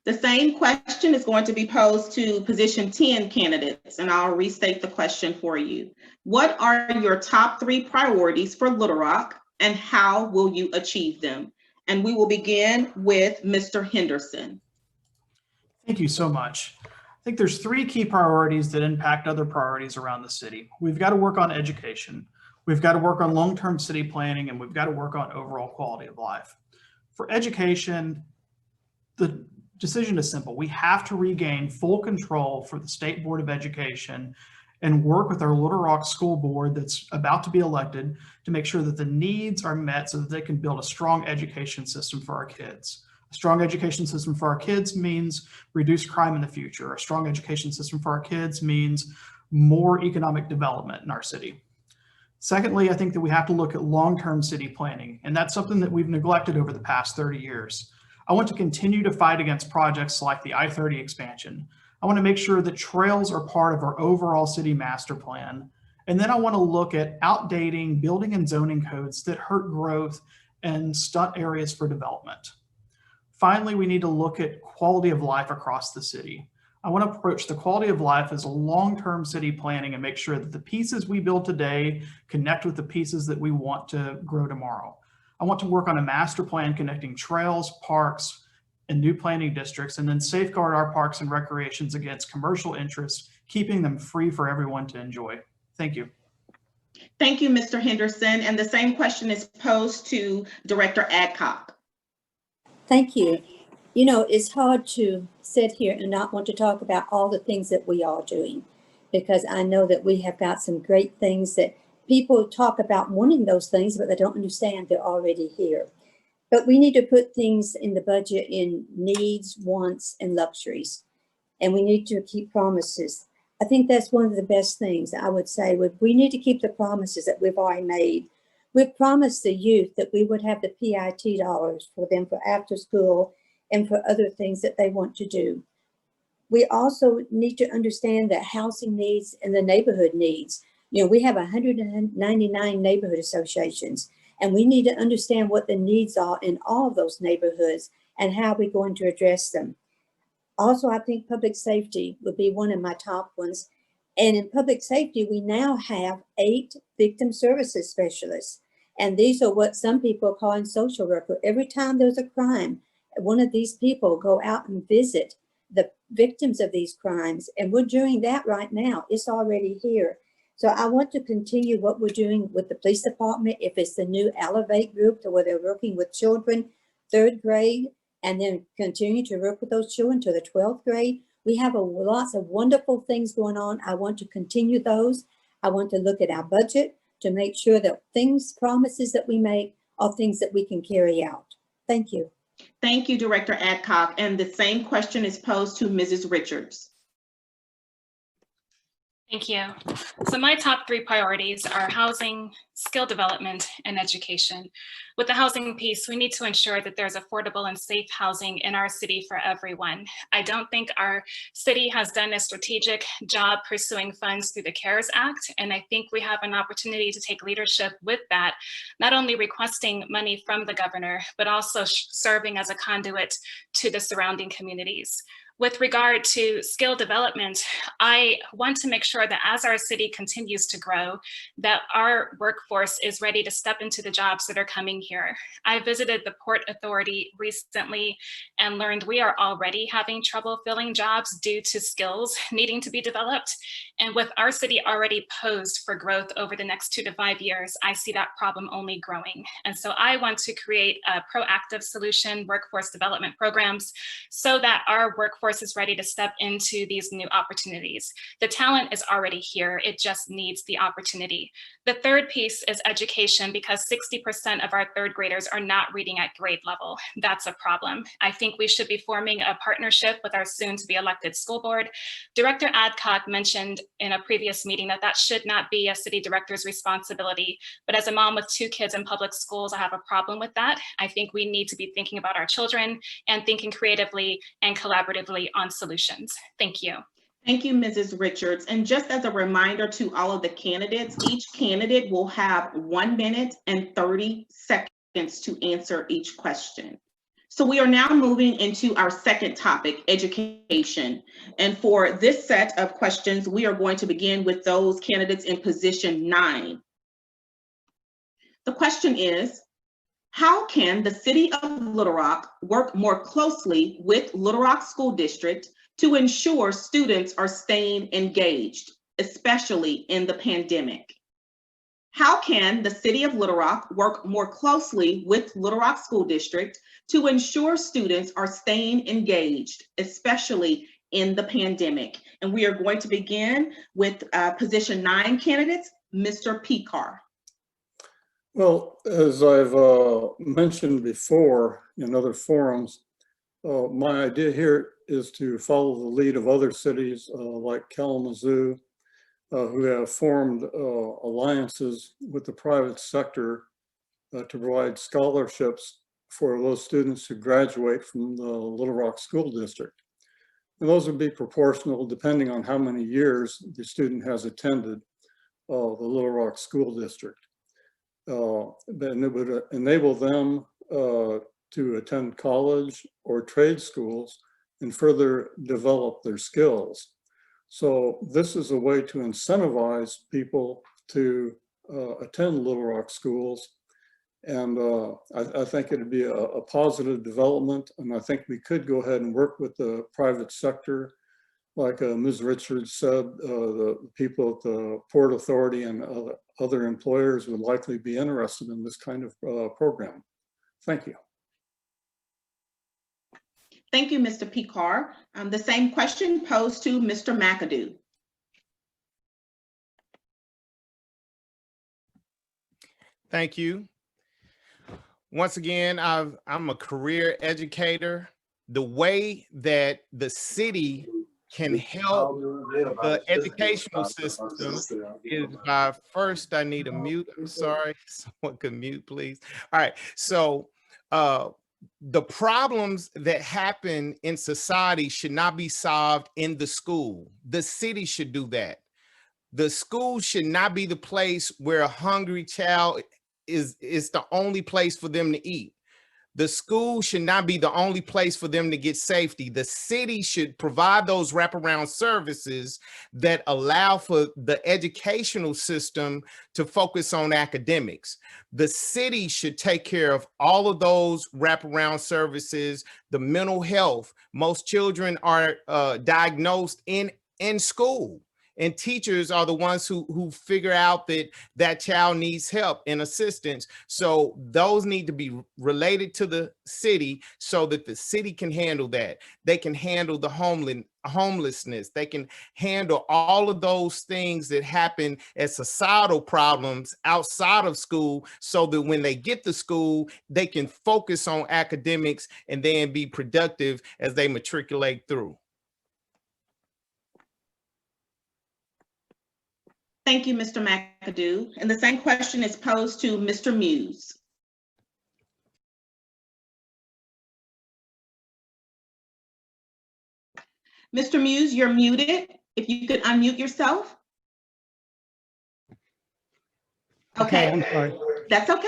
The same question is going to be posed to position 10 candidates, and I'll restate the question for you. What are your top 3 priorities for Little Rock, and how will you achieve them? And we will begin with Mr. Henderson. Thank you so much. I think there's 3 key priorities that impact other priorities around the city. We've got to work on education. We've got to work on long-term city planning, and we've got to work on overall quality of life. For education, the decision is simple. We have to regain full control for the State Board of Education and work with our Little Rock School Board that's about to be elected to make sure that the needs are met so that they can build a strong education system for our kids. A strong education system for our kids means reduced crime in the future. A strong education system for our kids means more economic development in our city. Secondly, I think that we have to look at long-term city planning, and that's something that we've neglected over the past 30 years. I want to continue to fight against projects like the I-30 expansion. I want to make sure that trails are part of our overall city master plan. And then I want to look at outdating building and zoning codes that hurt growth and stunt areas for development. Finally, we need to look at quality of life across the city. I want to approach the quality of life as a long-term city planning and make sure that the pieces we build today connect with the pieces that we want to grow tomorrow. I want to work on a master plan connecting trails, parks, and new planning districts, and then safeguard our parks and recreations against commercial interests, keeping them free for everyone to enjoy. Thank you. Thank you, Mr. Henderson. And the same question is posed to Director Adcock. Thank you. You know, it's hard to sit here and not want to talk about all the things that we are doing, because I know that we have got some great things that people talk about wanting those things, but they don't understand they're already here. But we need to put things in the budget in needs, wants, and luxuries. And we need to keep promises. I think that's one of the best things I would say. We need to keep the promises that we've already made. We've promised the youth that we would have the PIT dollars for them for after school and for other things that they want to do. We also need to understand that housing needs and the neighborhood needs. You know, we have 199 neighborhood associations, and we need to understand what the needs are in all of those neighborhoods and how we're going to address them. Also, I think public safety would be one of my top ones. And in public safety, we now have 8 victim services specialists. And these are what some people are calling social worker. Every time there's a crime, one of these people go out and visit the victims of these crimes. And we're doing that right now. It's already here. So I want to continue what we're doing with the police department. If it's the new Elevate group to where they're working with children, 3rd grade, and then continue to work with those children to the 12th grade. We have lots of wonderful things going on. I want to continue those. I want to look at our budget to make sure that promises that we make are things that we can carry out. Thank you. Thank you, Director Adcock. And the same question is posed to Mrs. Richards. Thank you. So my top 3 priorities are housing, skill development, and education. With the housing piece, we need to ensure that there's affordable and safe housing in our city for everyone. I don't think our city has done a strategic job pursuing funds through the CARES Act, and I think we have an opportunity to take leadership with that, not only requesting money from the governor, but also serving as a conduit to the surrounding communities. With regard to skill development, I want to make sure that as our city continues to grow, that our workforce is ready to step into the jobs that are coming here. I visited the Port Authority recently and learned we are already having trouble filling jobs due to skills needing to be developed. And with our city already posed for growth over the next 2 to 5 years, I see that problem only growing. And so I want to create a proactive solution workforce development programs so that our workforce is ready to step into these new opportunities. The talent is already here, it just needs the opportunity. The third piece is education, because 60% of our 3rd graders are not reading at grade level. That's a problem. I think we should be forming a partnership with our soon to be elected school board. Director Adcock mentioned in a previous meeting that that should not be a city director's responsibility. But as a mom with 2 kids in public schools, I have a problem with that. I think we need to be thinking about our children and thinking creatively and collaboratively on solutions. Thank you. Thank you, Mrs. Richards. And just as a reminder to all of the candidates, each candidate will have 1 minute and 30 seconds to answer each question. So we are now moving into our second topic, education. And for this set of questions, we are going to begin with those candidates in position 9. The question is, how can the City of Little Rock work more closely with Little Rock School District to ensure students are staying engaged, especially in the pandemic? How can the City of Little Rock work more closely with Little Rock School District to ensure students are staying engaged, especially in the pandemic? And we are going to begin with position 9 candidates, Mr. Pekar. Well, as I've mentioned before in other forums, my idea here is to follow the lead of other cities like Kalamazoo, who have formed alliances with the private sector to provide scholarships for those students who graduate from the Little Rock School District. And those would be proportional depending on how many years the student has attended the Little Rock School District. Then it would enable them to attend college or trade schools and further develop their skills. So this is a way to incentivize people to attend Little Rock schools. And I think it'd be a positive development. And I think we could go ahead and work with the private sector. Like Ms. Richards said, the people at the Port Authority and other employers would likely be interested in this kind of program. Thank you. Thank you, Mr. Pekar. The same question posed to Mr. McAdoo. Thank you. Once again, I'm a career educator. The way that the city can help the educational system is by, first I need a mute. I'm sorry, someone can mute, please. All right, so the problems that happen in society should not be solved in the school. The city should do that. The school should not be the place where a hungry child is the only place for them to eat. The school should not be the only place for them to get safety. The city should provide those wraparound services that allow for the educational system to focus on academics. The city should take care of all of those wraparound services, the mental health. Most children are diagnosed in school. And teachers are the ones who figure out that that child needs help and assistance. So those need to be related to the city so that the city can handle that. They can handle the homelessness. They can handle all of those things that happen as societal problems outside of school so that when they get to school, they can focus on academics and then be productive as they matriculate through. Thank you, Mr. McAdoo. And the same question is posed to Mr. Muse. Mr. Muse, you're muted. If you could unmute yourself. Okay, I'm sorry. That's okay.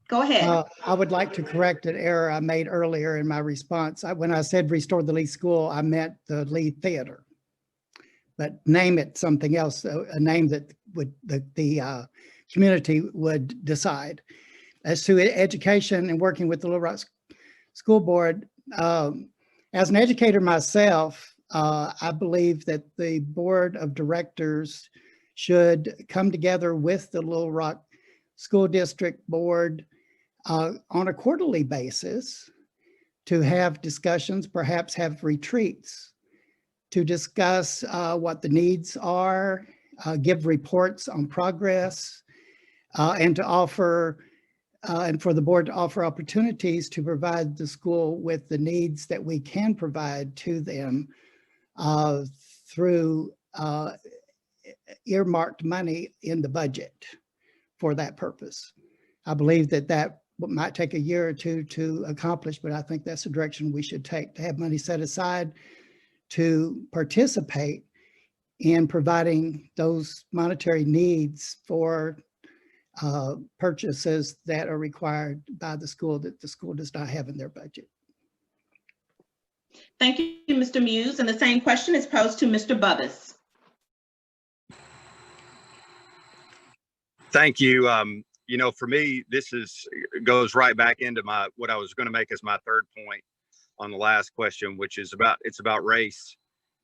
Go ahead. I would like to correct an error I made earlier in my response. When I said restore the Lee School, I meant the Lee Theater. But name it something else, a name that would the community would decide. As to education and working with the Little Rock School Board, as an educator myself, I believe that the board of directors should come together with the Little Rock School District Board on a quarterly basis to have discussions, perhaps have retreats to discuss what the needs are, give reports on progress, and to offer, and for the board to offer opportunities to provide the school with the needs that we can provide to them through earmarked money in the budget for that purpose. I believe that that might take a year or two to accomplish, but I think that's the direction we should take, to have money set aside to participate in providing those monetary needs for purchases that are required by the school that the school does not have in their budget. Thank you, Mr. Muse. And the same question is posed to Mr. Bubbis. Thank you. You know, for me, this goes right back into what I was going to make as my third point on the last question, which is it's about race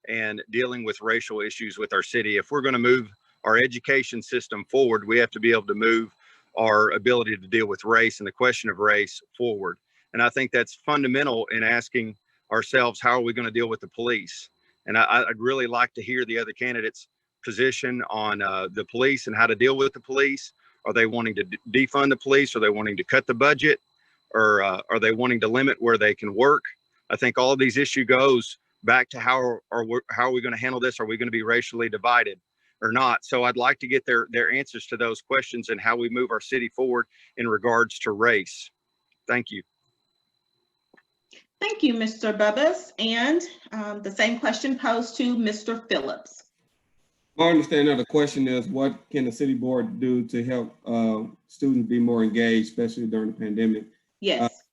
and dealing with racial issues with our city. If we're going to move our education system forward, we have to be able to move our ability to deal with race and the question of race forward. And I think that's fundamental in asking ourselves, how are we going to deal with the police? And I'd really like to hear the other candidates' position on the police and how to deal with the police. Are they wanting to defund the police? Are they wanting to cut the budget? Or are they wanting to limit where they can work? I think all of these issues goes back to how are we going to handle this? Are we going to be racially divided or not? So I'd like to get their answers to those questions and how we move our city forward in regards to race. Thank you. Thank you, Mr. Bubbis. And the same question posed to Mr. Phillips. My understanding of the question is, what can the city board do to help students be more engaged, especially during the pandemic? Yes.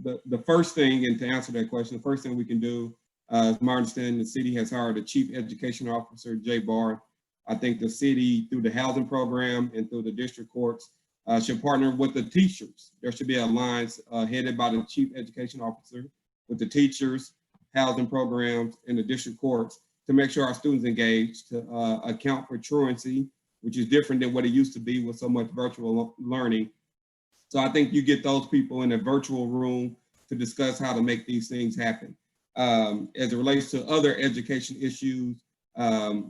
The first thing, and to answer that question, the first thing we can do, is my understanding, the city has hired a chief education officer, Jay Barr. I think the city, through the housing program and through the district courts, should partner with the teachers. There should be an alliance headed by the chief education officer with the teachers, housing programs, and the district courts to make sure our students engage, to account for truancy, which is different than what it used to be with so much virtual learning. So I think you get those people in a virtual room to discuss how to make these things happen. As it relates to other education issues, I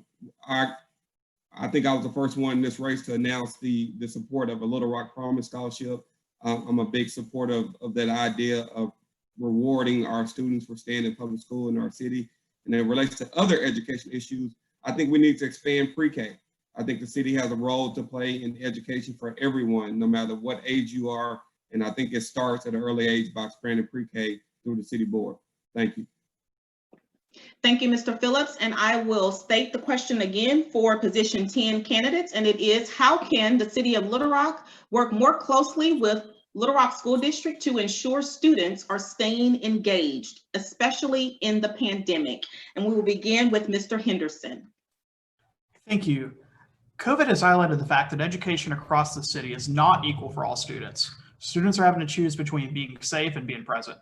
think I was the first one in this race to announce the support of a Little Rock Promise Scholarship. I'm a big supporter of that idea of rewarding our students for staying in public school in our city. And it relates to other education issues. I think we need to expand pre-K. I think the city has a role to play in education for everyone, no matter what age you are. And I think it starts at an early age by expanding pre-K through the city board. Thank you. Thank you, Mr. Phillips. And I will state the question again for position 10 candidates. And it is, how can the city of Little Rock work more closely with Little Rock School District to ensure students are staying engaged, especially in the pandemic? And we will begin with Mr. Henderson. Thank you. COVID has highlighted the fact that education across the city is not equal for all students. Students are having to choose between being safe and being present,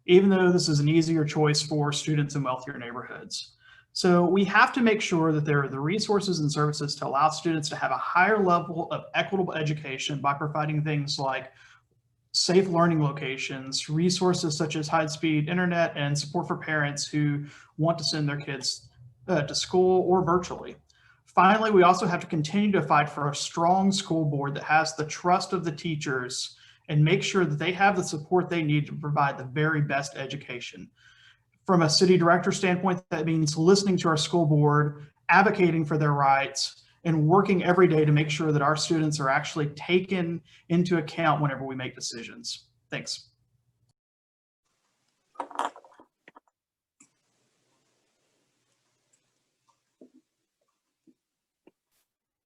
even though this is an easier choice for students in wealthier neighborhoods. So we have to make sure that there are the resources and services to allow students to have a higher level of equitable education by providing things like safe learning locations, resources such as high-speed internet, and support for parents who want to send their kids to school or virtually. Finally, we also have to continue to fight for a strong school board that has the trust of the teachers and make sure that they have the support they need to provide the very best education. From a city director standpoint, that means listening to our school board, advocating for their rights, and working every day to make sure that our students are actually taken into account whenever we make decisions. Thanks.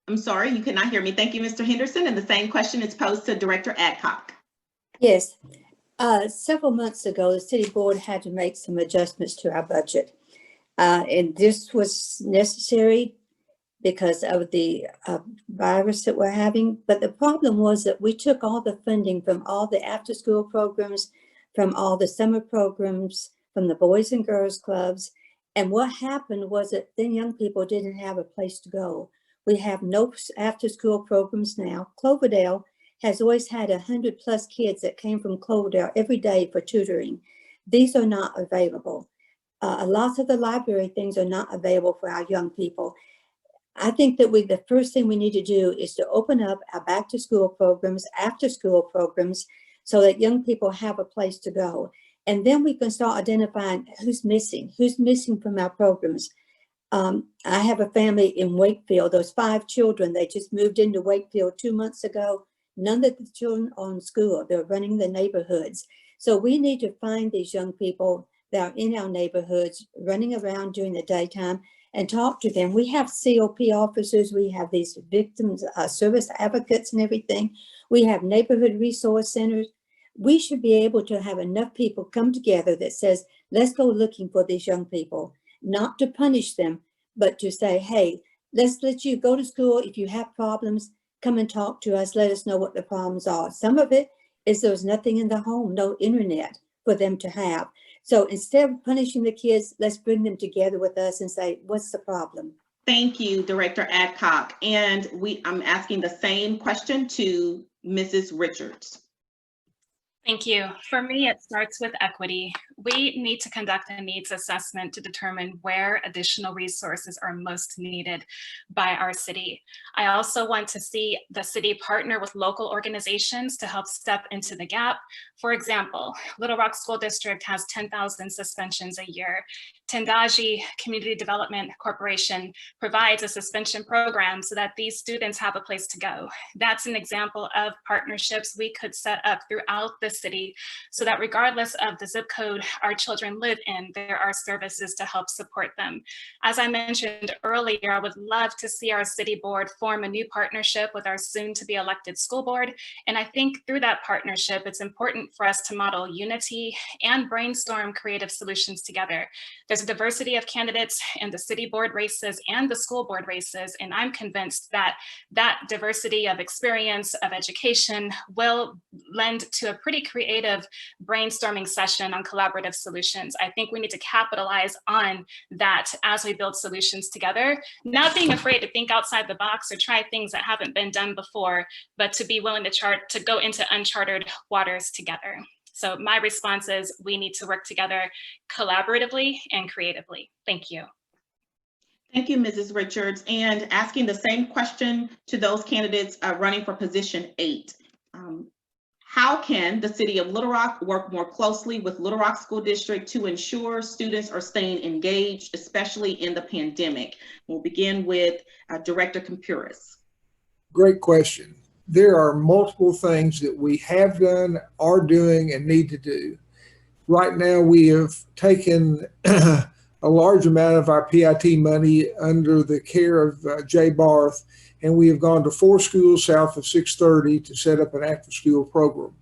I'm sorry, you could not hear me. Thank you, Mr. Henderson. And the same question is posed to Director Adcock. Yes. Several months ago, the city board had to make some adjustments to our budget. And this was necessary because of the virus that we're having. But the problem was that we took all the funding from all the after-school programs, from all the summer programs, from the Boys and Girls Clubs. And what happened was that then young people didn't have a place to go. We have no after-school programs now. Cloverdale has always had 100+ kids that came from Cloverdale every day for tutoring. These are not available. A lot of the library things are not available for our young people. I think that the first thing we need to do is to open up our back-to-school programs, after-school programs, so that young people have a place to go. And then we can start identifying who's missing from our programs. I have a family in Wakefield. Those 5 children, they just moved into Wakefield 2 months ago. None of the children are in school. They're running the neighborhoods. So we need to find these young people that are in our neighborhoods, running around during the daytime, and talk to them. We have COP officers. We have these victims service advocates and everything. We have neighborhood resource centers. We should be able to have enough people come together that says, let's go looking for these young people, not to punish them, but to say, hey, let's let you go to school. If you have problems, come and talk to us. Let us know what the problems are. Some of it is there's nothing in the home, no internet for them to have. So instead of punishing the kids, let's bring them together with us and say, what's the problem? Thank you, Director Adcock. And I'm asking the same question to Mrs. Richards. Thank you. For me, it starts with equity. We need to conduct a needs assessment to determine where additional resources are most needed by our city. I also want to see the city partner with local organizations to help step into the gap. For example, Little Rock School District has 10,000 suspensions a year. Tendaji Community Development Corporation provides a suspension program so that these students have a place to go. That's an example of partnerships we could set up throughout the city so that regardless of the zip code our children live in, there are services to help support them. As I mentioned earlier, I would love to see our city board form a new partnership with our soon to be elected school board. And I think through that partnership, it's important for us to model unity and brainstorm creative solutions together. There's a diversity of candidates in the city board races and the school board races, and I'm convinced that that diversity of experience, of education, will lend to a pretty creative brainstorming session on collaborative solutions. I think we need to capitalize on that as we build solutions together, not being afraid to think outside the box or try things that haven't been done before, but to be willing to go into uncharted waters together. So my response is we need to work together collaboratively and creatively. Thank you. Thank you, Mrs. Richards. And asking the same question to those candidates running for position 8. How can the city of Little Rock work more closely with Little Rock School District to ensure students are staying engaged, especially in the pandemic? We'll begin with Director Campuris. Great question. There are multiple things that we have done, are doing, and need to do. Right now, we have taken a large amount of our PIT money under the care of Jay Barth, and we have gone to 4 schools south of 630 to set up an after-school program.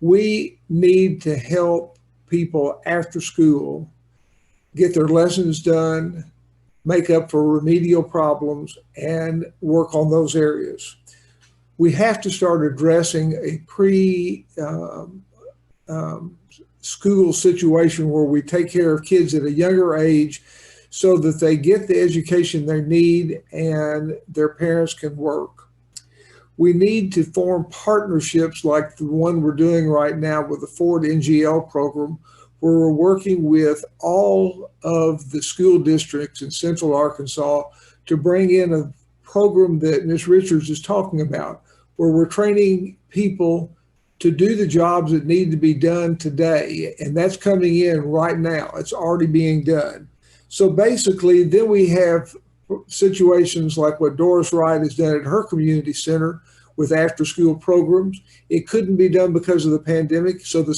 We need to help people after school get their lessons done, make up for remedial problems, and work on those areas. We have to start addressing a school situation where we take care of kids at a younger age so that they get the education they need and their parents can work. We need to form partnerships like the one we're doing right now with the Ford NGL program, where we're working with all of the school districts in Central Arkansas to bring in a program that Ms. Richards is talking about, where we're training people to do the jobs that need to be done today. And that's coming in right now. It's already being done. So basically, then we have situations like what Doris Wright has done at her community center with after-school programs. It couldn't be done because of the pandemic, so the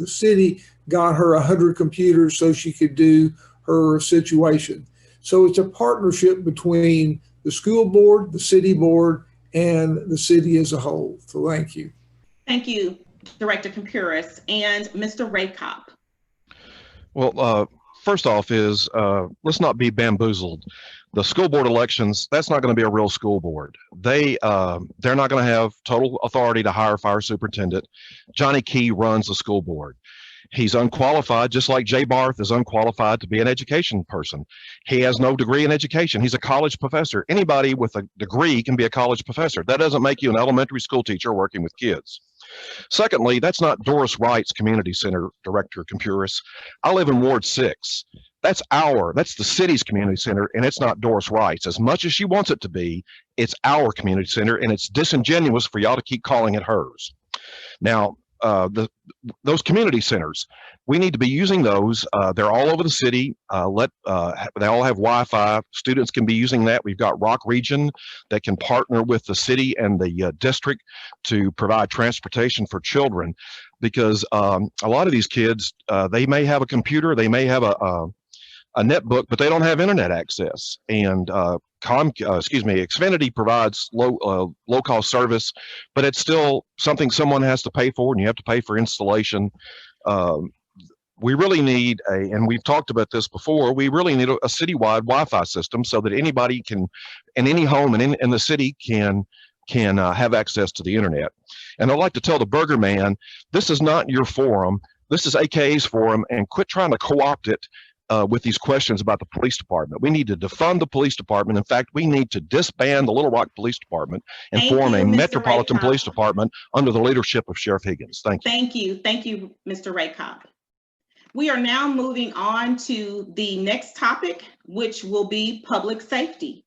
city got her 100 computers so she could do her situation. So it's a partnership between the school board, the city board, and the city as a whole. So thank you. Thank you, Director Compuris. And Mr. Raycop. Well, first off is let's not be bamboozled. The school board elections, that's not going to be a real school board. They're not going to have total authority to hire a fire superintendent. Johnny Key runs the school board. He's unqualified, just like Jay Barth is unqualified to be an education person. He has no degree in education. He's a college professor. Anybody with a degree can be a college professor. That doesn't make you an elementary school teacher working with kids. Secondly, that's not Doris Wright's community center, Director Compuris. I live in Ward 6. That's the city's community center, and it's not Doris Wright's. As much as she wants it to be, it's our community center, and it's disingenuous for y'all to keep calling it hers. Now, those community centers, we need to be using those. They're all over the city. They all have Wi-Fi. Students can be using that. We've got Rock Region that can partner with the city and the district to provide transportation for children, because a lot of these kids, they may have a computer, they may have a netbook, but they don't have internet access. And Xfinity provides low cost service, but it's still something someone has to pay for, and you have to pay for installation. We really need and we've talked about this before, we really need a citywide Wi-Fi system so that anybody can, in any home in the city can have access to the internet. And I'd like to tell the Burger Man, this is not your forum. This is AKA's forum, and quit trying to co-opt it with these questions about the police department. We need to defund the police department. In fact, we need to disband the Little Rock Police Department and form a Metropolitan Police Department under the leadership of Sheriff Higgins. Thank you. Thank you. Thank you, Mr. Raycop. We are now moving on to the next topic, which will be public safety.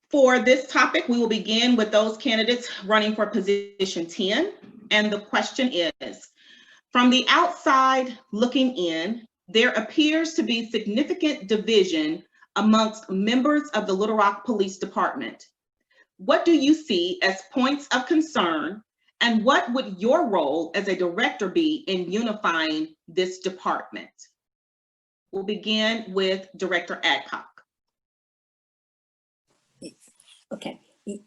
For this topic, we will begin with those candidates running for position 10. And the question is, from the outside looking in, there appears to be significant division amongst members of the Little Rock Police Department. What do you see as points of concern, and what would your role as a director be in unifying this department? We'll begin with Director Adcock. Okay.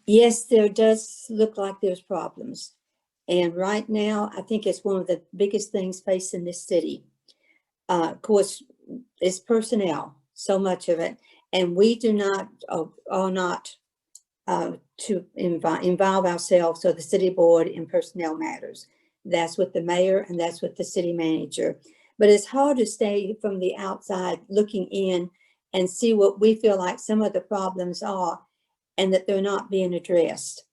Yes, there does look like there's problems. And right now, I think it's one of the biggest things facing this city. Of course, it's personnel, so much of it. And we do not, are not to involve ourselves or the city board in personnel matters. That's with the mayor and that's with the city manager. But it's hard to stay from the outside looking in and see what we feel like some of the problems are and that they're not being addressed.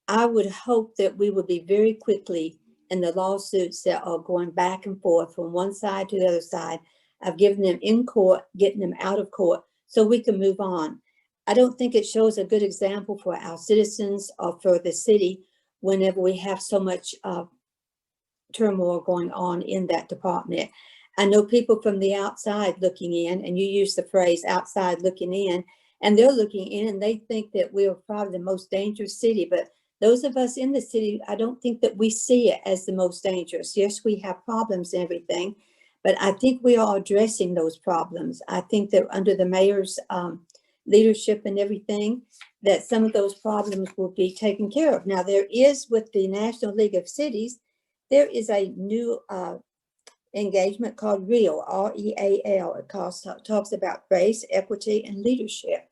I would hope that we would be very quickly in the lawsuits that are going back and forth from one side to the other side of getting them in court, getting them out of court so we can move on. I don't think it shows a good example for our citizens or for the city whenever we have so much turmoil going on in that department. I know people from the outside looking in, and you use the phrase outside looking in, and they're looking in and they think that we're probably the most dangerous city, but those of us in the city, I don't think that we see it as the most dangerous. Yes, we have problems and everything, but I think we are addressing those problems. I think that under the mayor's leadership and everything, that some of those problems will be taken care of. Now, there is, with the National League of Cities, there is a new engagement called REAL, R-E-A-L. It talks about race, equity, and leadership.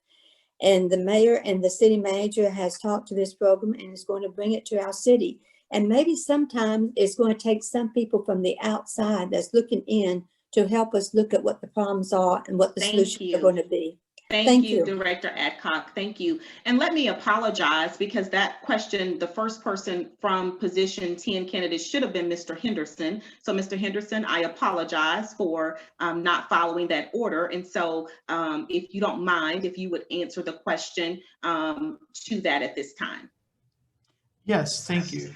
And the mayor and the city manager has talked to this program and is going to bring it to our city. And maybe sometimes it's going to take some people from the outside that's looking in to help us look at what the problems are and what the solutions are going to be. Thank you, Director Adcock. Thank you. And let me apologize because that question, the first person from position 10 candidates should have been Mr. Henderson. So Mr. Henderson, I apologize for not following that order. And so if you don't mind, if you would answer the question to that at this time. Yes, thank you.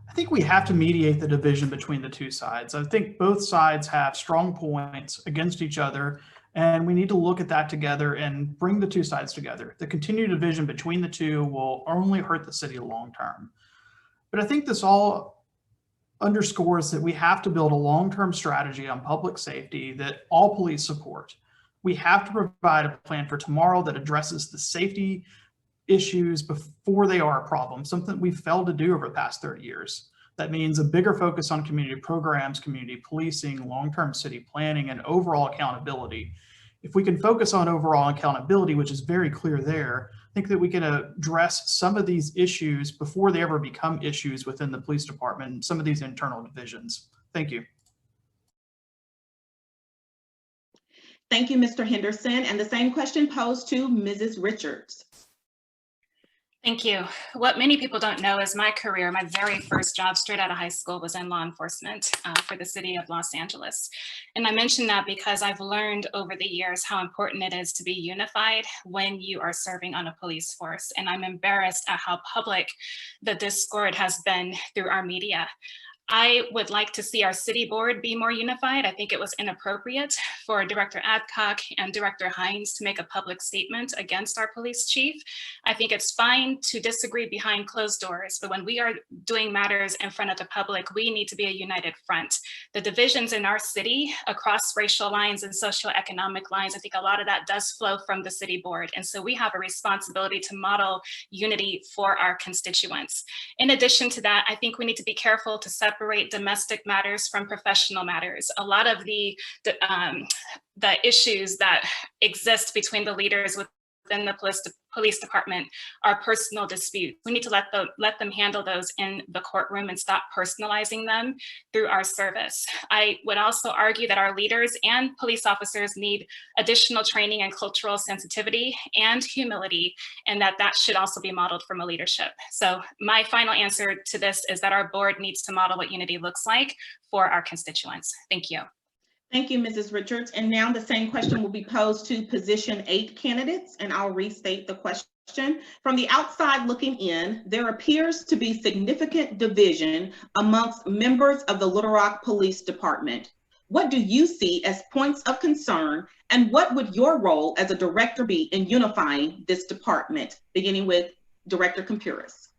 I think we have to mediate the division between the two sides. I think both sides have strong points against each other, and we need to look at that together and bring the two sides together. The continued division between the two will only hurt the city long term. But I think this all underscores that we have to build a long-term strategy on public safety that all police support. We have to provide a plan for tomorrow that addresses the safety issues before they are a problem, something we've failed to do over the past 30 years. That means a bigger focus on community programs, community policing, long-term city planning, and overall accountability. If we can focus on overall accountability, which is very clear there, I think that we can address some of these issues before they ever become issues within the police department and some of these internal divisions. Thank you. Thank you, Mr. Henderson. And the same question posed to Mrs. Richards. Thank you. What many people don't know is my career, my very first job straight out of high school was in law enforcement for the city of Los Angeles. And I mention that because I've learned over the years how important it is to be unified when you are serving on a police force. And I'm embarrassed at how public the discord has been through our media. I would like to see our city board be more unified. I think it was inappropriate for Director Adcock and Director Hines to make a public statement against our police chief. I think it's fine to disagree behind closed doors, but when we are doing matters in front of the public, we need to be a united front. The divisions in our city across racial lines and socioeconomic lines, I think a lot of that does flow from the city board. And so we have a responsibility to model unity for our constituents. In addition to that, I think we need to be careful to separate domestic matters from professional matters. A lot of the issues that exist between the leaders within the police department are personal disputes. We need to let them handle those in the courtroom and stop personalizing them through our service. I would also argue that our leaders and police officers need additional training in cultural sensitivity and humility, and that should also be modeled from a leadership. So my final answer to this is that our board needs to model what unity looks like for our constituents. Thank you. Thank you, Mrs. Richards. And now the same question will be posed to position 8 candidates, and I'll restate the question. From the outside looking in, there appears to be significant division amongst members of the Little Rock Police Department. What do you see as points of concern, and what would your role as a director be in unifying this department, beginning with Director Campuris?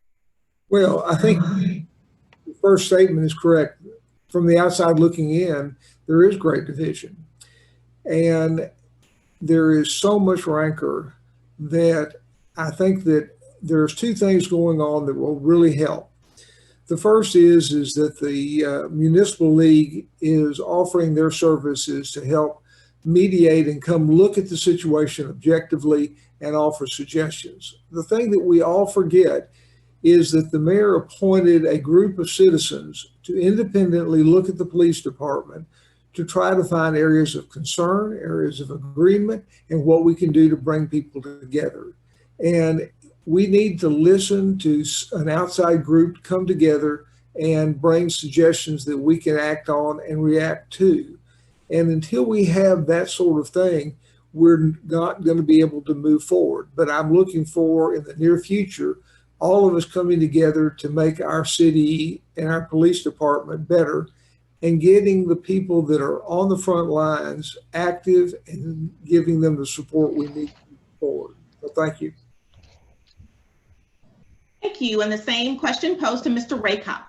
Well, I think the first statement is correct. From the outside looking in, there is great division. And there is so much rancor that I think that there's 2 things going on that will really help. The first is that the Municipal League is offering their services to help mediate and come look at the situation objectively and offer suggestions. The thing that we all forget is that the mayor appointed a group of citizens to independently look at the police department to try to find areas of concern, areas of agreement, and what we can do to bring people together. And we need to listen to an outside group come together and bring suggestions that we can act on and react to. And until we have that sort of thing, we're not going to be able to move forward. But I'm looking for, in the near future, all of us coming together to make our city and our police department better, and getting the people that are on the front lines active and giving them the support we need to move forward. So thank you. Thank you. And the same question posed to Mr. Raycop.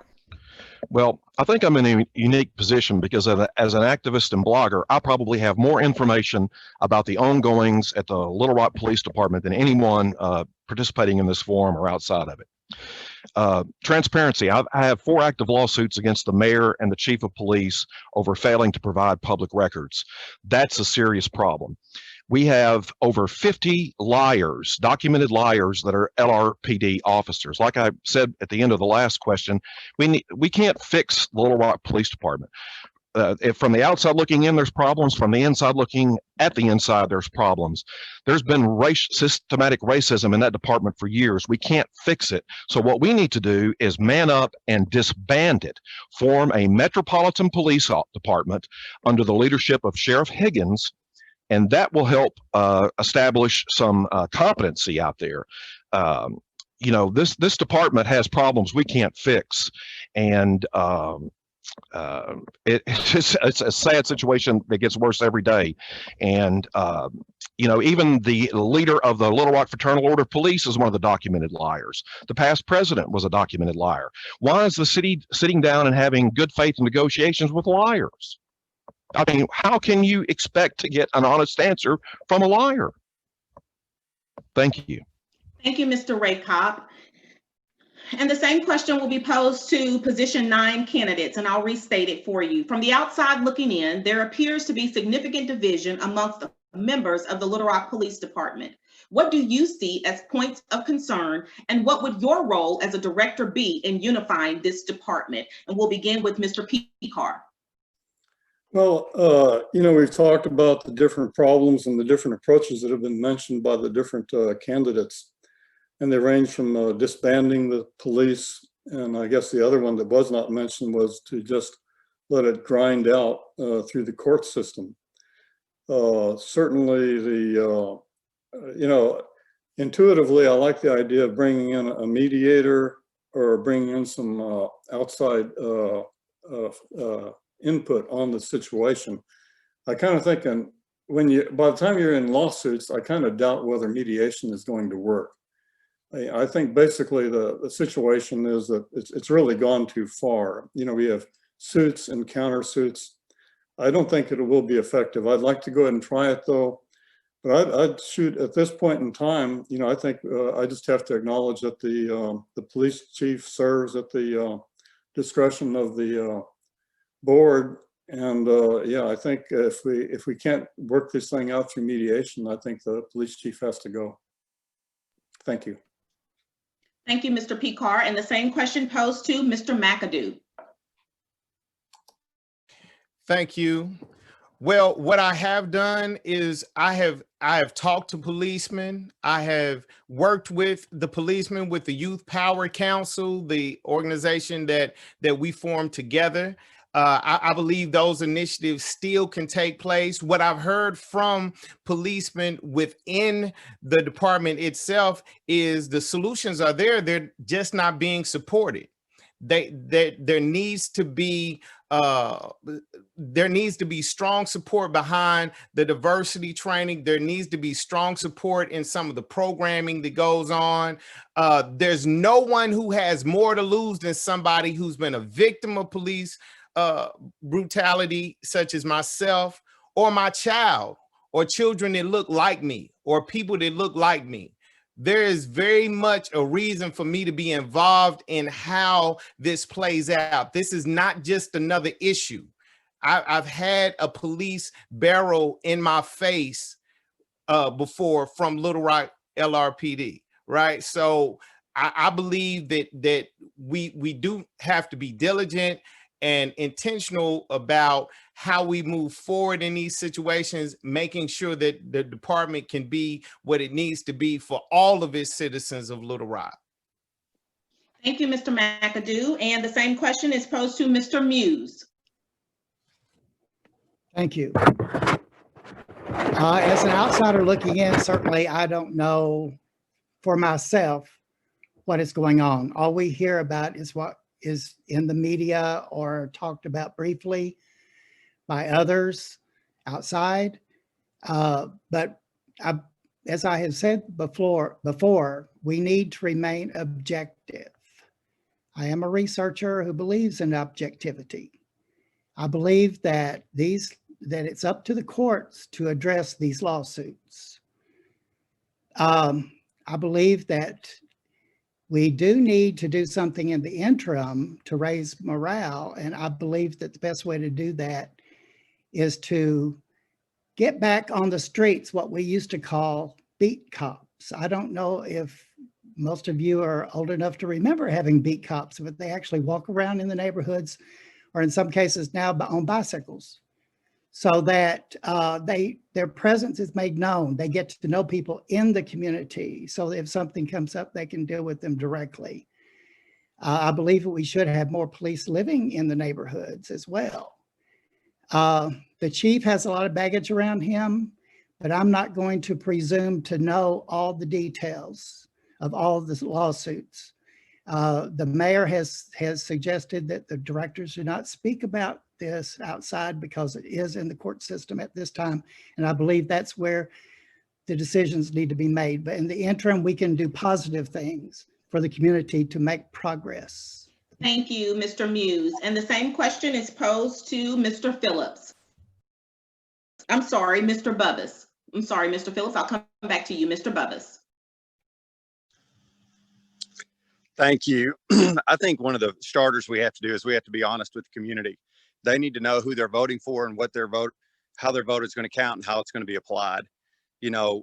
Well, I think I'm in a unique position because as an activist and blogger, I probably have more information about the ongoings at the Little Rock Police Department than anyone participating in this forum or outside of it. Transparency. I have 4 active lawsuits against the mayor and the chief of police over failing to provide public records. That's a serious problem. We have over 50 liars, documented liars, that are LRPD officers. Like I said at the end of the last question, we can't fix the Little Rock Police Department. If from the outside looking in, there's problems. From the inside looking at the inside, there's problems. There's been systematic racism in that department for years. We can't fix it. So what we need to do is man up and disband it, form a metropolitan police department under the leadership of Sheriff Higgins, and that will help establish some competency out there. you know, this department has problems we can't fix, and it's a sad situation that gets worse every day. And you know, even the leader of the Little Rock Fraternal Order of Police is one of the documented liars. The past president was a documented liar. Why is the city sitting down and having good faith negotiations with liars? I mean, how can you expect to get an honest answer from a liar? Thank you. Thank you, Mr. Ray Kopp. And the same question will be posed to position 9 candidates, and I'll restate it for you. From the outside looking in, there appears to be significant division amongst the members of the Little Rock Police Department. What do you see as points of concern, and what would your role as a director be in unifying this department? And we'll begin with Mr. Picard. Well, you know, we've talked about the different problems and the different approaches that have been mentioned by the different candidates. And they range from disbanding the police, and I guess the other one that was not mentioned was to just let it grind out through the court system. Certainly the, you know, intuitively, I like the idea of bringing in a mediator or bringing in some outside input on the situation. I kind of think, and by the time you're in lawsuits, I kind of doubt whether mediation is going to work. I think basically the situation is that it's really gone too far. You know, we have suits and countersuits. I don't think it will be effective. I'd like to go ahead and try it though, but I'd shoot at this point in time. You know, I think I just have to acknowledge that the police chief serves at the discretion of the board, and yeah, I think if we can't work this thing out through mediation, I think the police chief has to go. Thank you. Thank you, Mr. Picard. And the same question posed to Mr. McAdoo. Thank you. Well, what I have done is I have talked to policemen. I have worked with the policemen with the Youth Power Council, the organization that we formed together. I believe those initiatives still can take place. What I've heard from policemen within the department itself is the solutions are there. They're just not being supported. There needs to be strong support behind the diversity training. There needs to be strong support in some of the programming that goes on. There's no one who has more to lose than somebody who's been a victim of police brutality, such as myself or my child or children that look like me or people that look like me. There is very much a reason for me to be involved in how this plays out. This is not just another issue. I've had a police barrel in my face before from Little Rock LRPD, right? So I believe that we do have to be diligent and intentional about how we move forward in these situations, making sure that the department can be what it needs to be for all of its citizens of Little Rock. Thank you, Mr. McAdoo. And the same question is posed to Mr. Muse. Thank you. As an outsider looking in, certainly I don't know for myself what is going on. All we hear about is what is in the media or talked about briefly by others outside. But as I have said before, we need to remain objective. I am a researcher who believes in objectivity. I believe that it's up to the courts to address these lawsuits. I believe that we do need to do something in the interim to raise morale. And I believe that the best way to do that is to get back on the streets, what we used to call beat cops. I don't know if most of you are old enough to remember having beat cops, but they actually walk around in the neighborhoods, or in some cases now on bicycles, so that their presence is made known. They get to know people in the community, so if something comes up, they can deal with them directly. I believe that we should have more police living in the neighborhoods as well. The chief has a lot of baggage around him, but I'm not going to presume to know all the details of all of the lawsuits. The mayor has suggested that the directors do not speak about this outside because it is in the court system at this time. And I believe that's where the decisions need to be made. But in the interim, we can do positive things for the community to make progress. Thank you, Mr. Muse. And the same question is posed to Mr. Phillips. I'm sorry, Mr. Bubbas. I'm sorry, Mr. Phillips. I'll come back to you, Mr. Bubbas. Thank you. I think one of the starters we have to do is we have to be honest with the community. They need to know who they're voting for and what how their vote is going to count and how it's going to be applied. You know,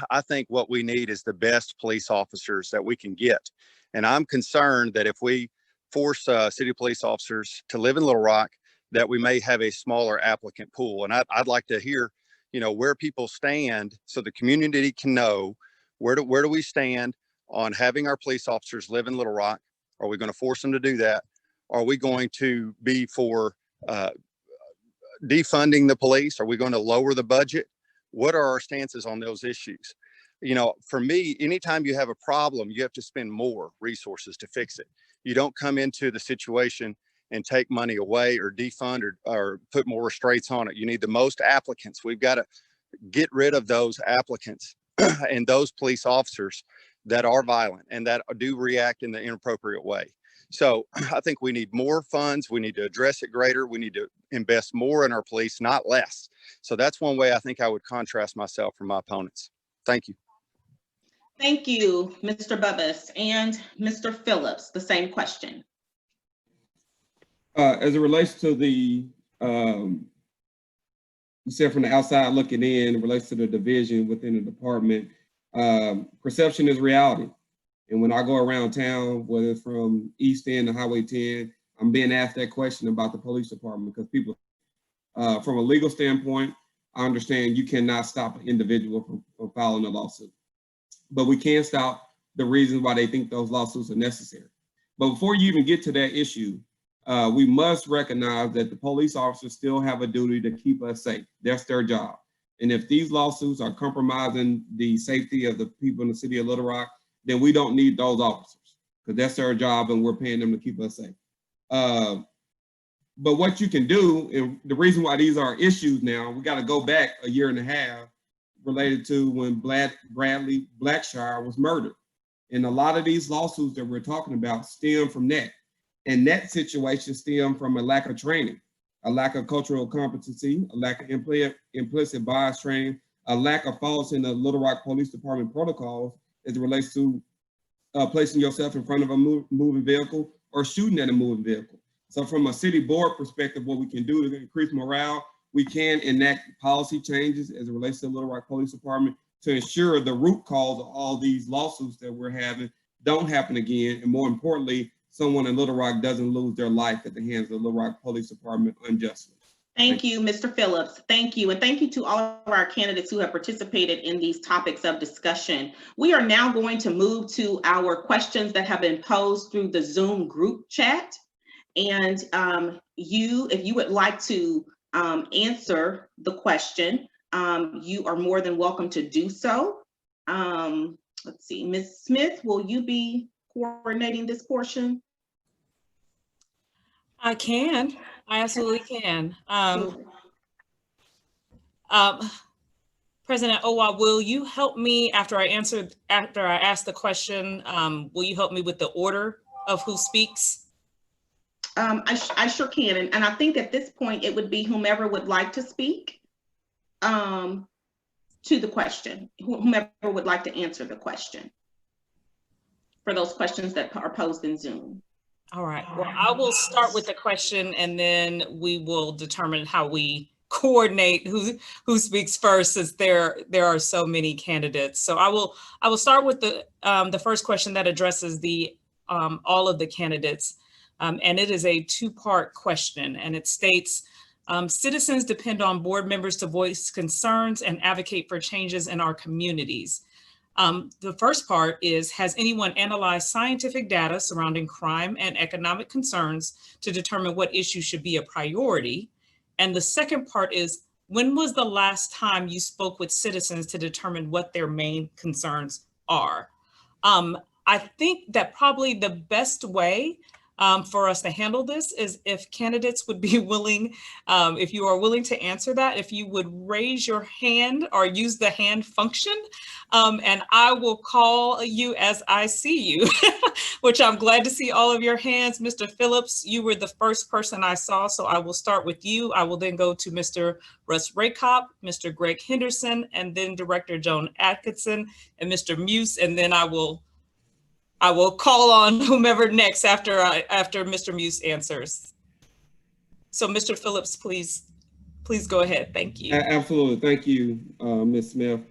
I think what we need is the best police officers that we can get. And I'm concerned that if we force city police officers to live in Little Rock, that we may have a smaller applicant pool. And I'd like to hear, you know, where people stand so the community can know where do we stand on having our police officers live in Little Rock. Are we going to force them to do that? Are we going to be for defunding the police? Are we going to lower the budget? What are our stances on those issues? You know, for me, anytime you have a problem, you have to spend more resources to fix it. You don't come into the situation and take money away or defund or put more restraints on it. You need the most applicants. We've got to get rid of those applicants and those police officers that are violent and that do react in the inappropriate way. So I think we need more funds. We need to address it greater. We need to invest more in our police, not less. So that's one way I think I would contrast myself from my opponents. Thank you. Thank you, Mr. Bubbas. And Mr. Phillips, the same question. As it relates to the, you said from the outside looking in, it relates to the division within the department, perception is reality. And when I go around town, whether it's from East End to Highway 10, I'm being asked that question about the police department because people, from a legal standpoint, I understand you cannot stop an individual from filing a lawsuit, but we can stop the reasons why they think those lawsuits are necessary. But before you even get to that issue, we must recognize that the police officers still have a duty to keep us safe. That's their job. And if these lawsuits are compromising the safety of the people in the city of Little Rock, then we don't need those officers because that's their job and we're paying them to keep us safe. But what you can do, and the reason why these are issues now, we got to go back a year and a half related to when Bradley Blackshire was murdered. And a lot of these lawsuits that we're talking about stem from that. And that situation stemmed from a lack of training, a lack of cultural competency, a lack of implicit bias training, a lack of follows in the Little Rock Police Department protocols as it relates to placing yourself in front of a moving vehicle or shooting at a moving vehicle. So from a city board perspective, what we can do to increase morale, we can enact policy changes as it relates to the Little Rock Police Department to ensure the root cause of all these lawsuits that we're having don't happen again. And more importantly, someone in Little Rock doesn't lose their life at the hands of the Little Rock Police Department unjustly. Thank you, Mr. Phillips. Thank you. And thank you to all of our candidates who have participated in these topics of discussion. We are now going to move to our questions that have been posed through the Zoom group chat. And if you would like to answer the question, you are more than welcome to do so. Let's see, Ms. Smith, will you be coordinating this portion? I can. I absolutely can. President Owa, will you help me after I ask the question? Will you help me with the order of who speaks? I sure can. And I think at this point, it would be whomever would like to speak to the question, whomever would like to answer the question for those questions that are posed in Zoom. All right. Well, I will start with the question and then we will determine how we coordinate who speaks first, since there are so many candidates. So I will start with the first question that addresses all of the candidates. And it is a two-part question, and it states, citizens depend on board members to voice concerns and advocate for changes in our communities. The first part is, has anyone analyzed scientific data surrounding crime and economic concerns to determine what issues should be a priority? And the second part is, when was the last time you spoke with citizens to determine what their main concerns are? I think that probably the best way for us to handle this is if candidates would be willing, if you are willing to answer that, if you would raise your hand or use the hand function, and I will call you as I see you, which I'm glad to see all of your hands. Mr. Phillips, you were the first person I saw, so I will start with you. I will then go to Mr. Russ Raycop, Mr. Greg Henderson, and then Director Joan Atkinson and Mr. Muse, and then I will call on whomever next after Mr. Muse answers. So Mr. Phillips, please go ahead. Thank you. Absolutely. Thank you, Ms. Smith.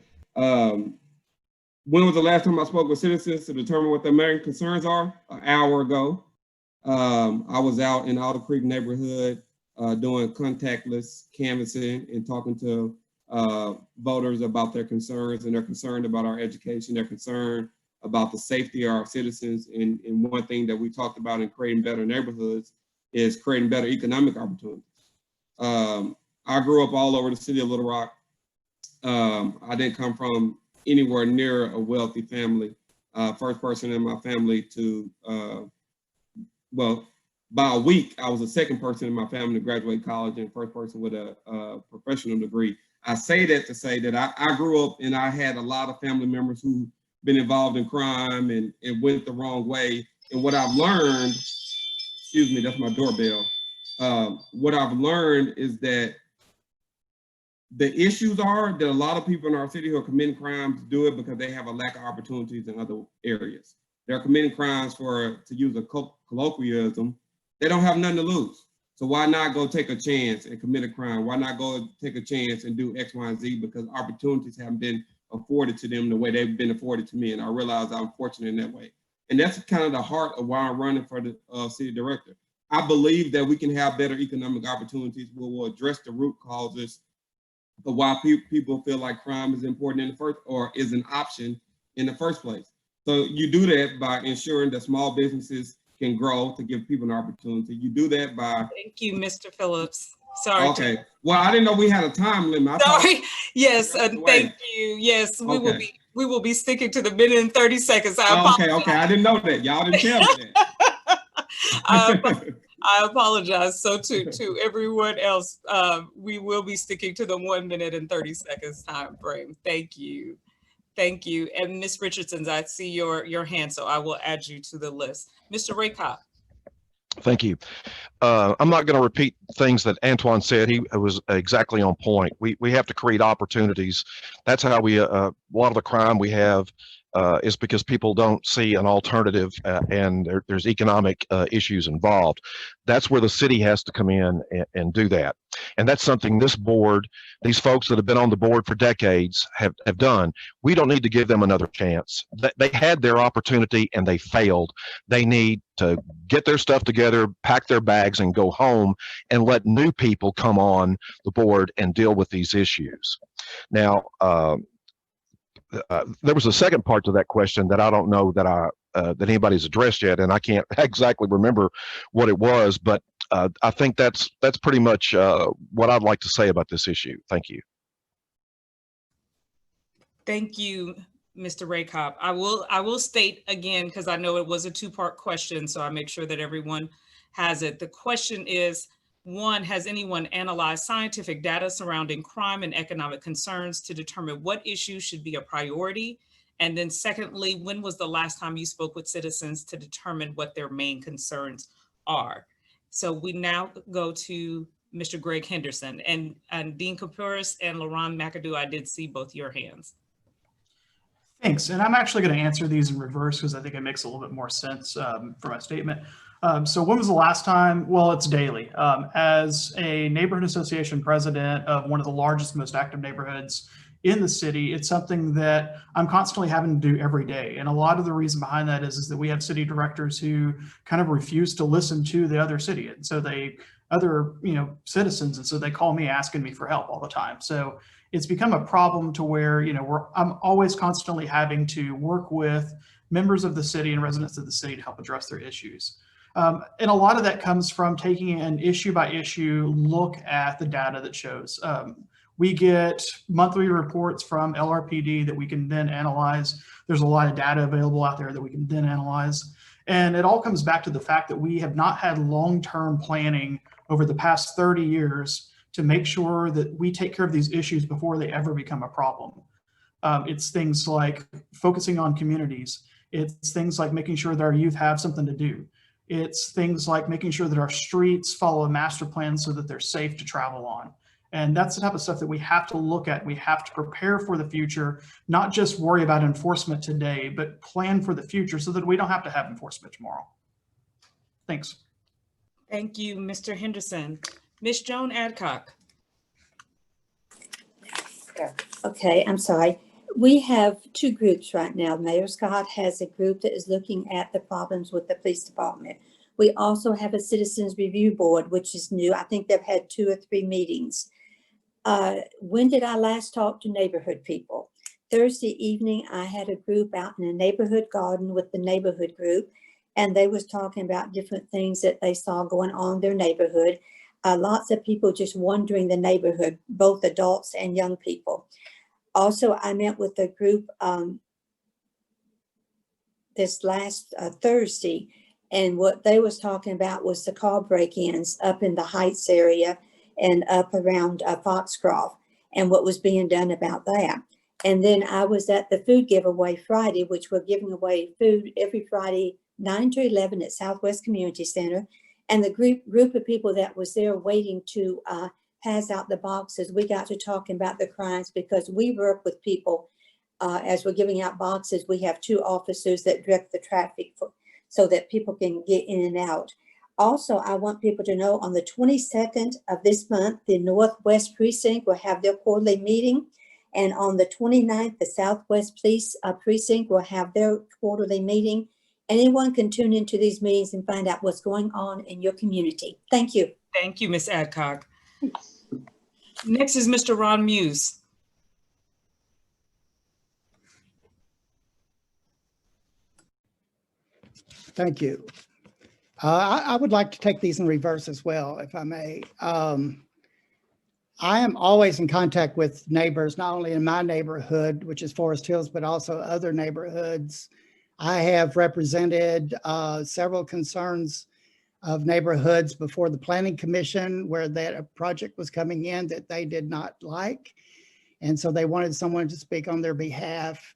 When was the last time I spoke with citizens to determine what their main concerns are? An hour ago. I was out in Alder Creek neighborhood doing contactless canvassing and talking to voters about their concerns, and they're concerned about our education. They're concerned about the safety of our citizens. And one thing that we talked about in creating better neighborhoods is creating better economic opportunities. I grew up all over the city of Little Rock. I didn't come from anywhere near a wealthy family. First person in my family to, well, by a week, I was the second person in my family to graduate college and first person with a professional degree. I say that to say that I grew up and I had a lot of family members who been involved in crime and went the wrong way. And what I've learned, excuse me, that's my doorbell. What I've learned is that the issues are that a lot of people in our city who are committing crimes do it because they have a lack of opportunities in other areas. They're committing crimes to use a colloquialism, they don't have nothing to lose. So why not go take a chance and commit a crime? Why not go take a chance and do X, Y, and Z? Because opportunities haven't been afforded to them the way they've been afforded to me. And I realize I'm fortunate in that way. And that's kind of the heart of why I'm running for the city director. I believe that we can have better economic opportunities where we'll address the root causes of why people feel like crime is important in the first, or is an option in the first place. So you do that by ensuring that small businesses can grow to give people an opportunity. You do that by— Thank you, Mr. Phillips. Sorry. Okay. Well, I didn't know we had a time limit. Sorry. Yes, thank you. Yes, we will be sticking to the minute and 30 seconds. Okay. I didn't know that. Y'all didn't tell me that. I apologize. So to everyone else, we will be sticking to the 1 minute and 30 seconds time frame. Thank you. Thank you. And Ms. Richardson, I see your hand, so I will add you to the list. Mr. Raycop. Thank you. I'm not going to repeat things that Antoine said. He was exactly on point. We have to create opportunities. That's how we, a lot of the crime we have is because people don't see an alternative and there's economic issues involved. That's where the city has to come in and do that. And that's something this board, these folks that have been on the board for decades have done. We don't need to give them another chance. They had their opportunity and they failed. They need to get their stuff together, pack their bags and go home and let new people come on the board and deal with these issues. Now, there was a second part to that question that I don't know that that anybody's addressed yet, and I can't exactly remember what it was, but I think that's pretty much what I'd like to say about this issue. Thank you. Thank you, Mr. Raycop. I will state again, because I know it was a two-part question, so I make sure that everyone has it. The question is, one, has anyone analyzed scientific data surrounding crime and economic concerns to determine what issues should be a priority? And then secondly, when was the last time you spoke with citizens to determine what their main concerns are? So we now go to Mr. Greg Henderson, and Dean Kapuris and LaRon McAdoo, I did see both your hands. Thanks, and I'm actually going to answer these in reverse because I think it makes a little bit more sense for my statement. So when was the last time? Well, it's daily. As a neighborhood association president of one of the largest, most active neighborhoods in the city, it's something that I'm constantly having to do every day. And a lot of the reason behind that is that we have city directors who kind of refuse to listen to the other city. And so other citizens, and so they call me asking me for help all the time. So it's become a problem to where, I'm always constantly having to work with members of the city and residents of the city to help address their issues. And a lot of that comes from taking an issue by issue look at the data that shows We get monthly reports from LRPD that we can then analyze. There's a lot of data available out there that we can then analyze. And it all comes back to the fact that we have not had long-term planning over the past 30 years to make sure that we take care of these issues before they ever become a problem. It's things like focusing on communities. It's things like making sure that our youth have something to do. It's things like making sure that our streets follow a master plan so that they're safe to travel on. And that's the type of stuff that we have to look at. We have to prepare for the future, not just worry about enforcement today, but plan for the future so that we don't have to have enforcement tomorrow. Thanks. Thank you, Mr. Henderson. Ms. Joan Adcock. Okay, I'm sorry. We have two groups right now. Mayor Scott has a group that is looking at the problems with the police department. We also have a citizens review board, which is new. I think they've had 2 or 3 meetings. When did I last talk to neighborhood people? Thursday evening, I had a group out in a neighborhood garden with the neighborhood group, and they was talking about different things that they saw going on in their neighborhood. Lots of people just wandering the neighborhood, both adults and young people. Also, I met with a group this last Thursday, and what they was talking about was the car break-ins up in the Heights area and up around Foxcroft, and what was being done about that. And then I was at the food giveaway Friday, which we're giving away food every Friday, 9 to 11 at Southwest Community Center. And the group of people that was there waiting to pass out the boxes, we got to talking about the crimes because we work with people as we're giving out boxes. We have 2 officers that direct the traffic so that people can get in and out. Also, I want people to know on the 22nd of this month, the Northwest Precinct will have their quarterly meeting. And on the 29th, the Southwest Police Precinct will have their quarterly meeting. Anyone can tune into these meetings and find out what's going on in your community. Thank you. Thank you, Ms. Adcock. Next is Mr. Ron Muse. Thank you. I would like to take these in reverse as well, if I may. I am always in contact with neighbors, not only in my neighborhood, which is Forest Hills, but also other neighborhoods. I have represented several concerns of neighborhoods before the Planning Commission where that project was coming in that they did not like. And so they wanted someone to speak on their behalf.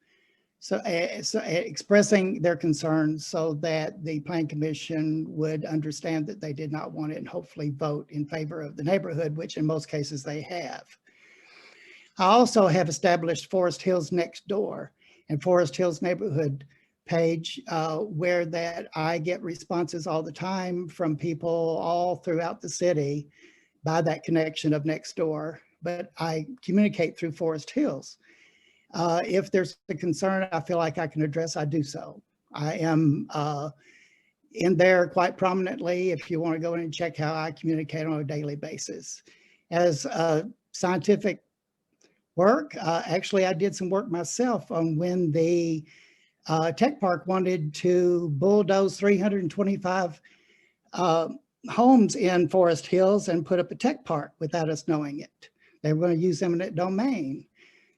So expressing their concerns so that the Planning Commission would understand that they did not want it and hopefully vote in favor of the neighborhood, which in most cases they have. I also have established Forest Hills Next Door and Forest Hills Neighborhood page where that I get responses all the time from people all throughout the city by that connection of Next Door, but I communicate through Forest Hills. If there's a concern I feel like I can address, I do so. I am in there quite prominently if you want to go in and check how I communicate on a daily basis. As scientific work, actually I did some work myself on when the Tech Park wanted to bulldoze 325 homes in Forest Hills and put up a tech park without us knowing it. They were going to use eminent domain.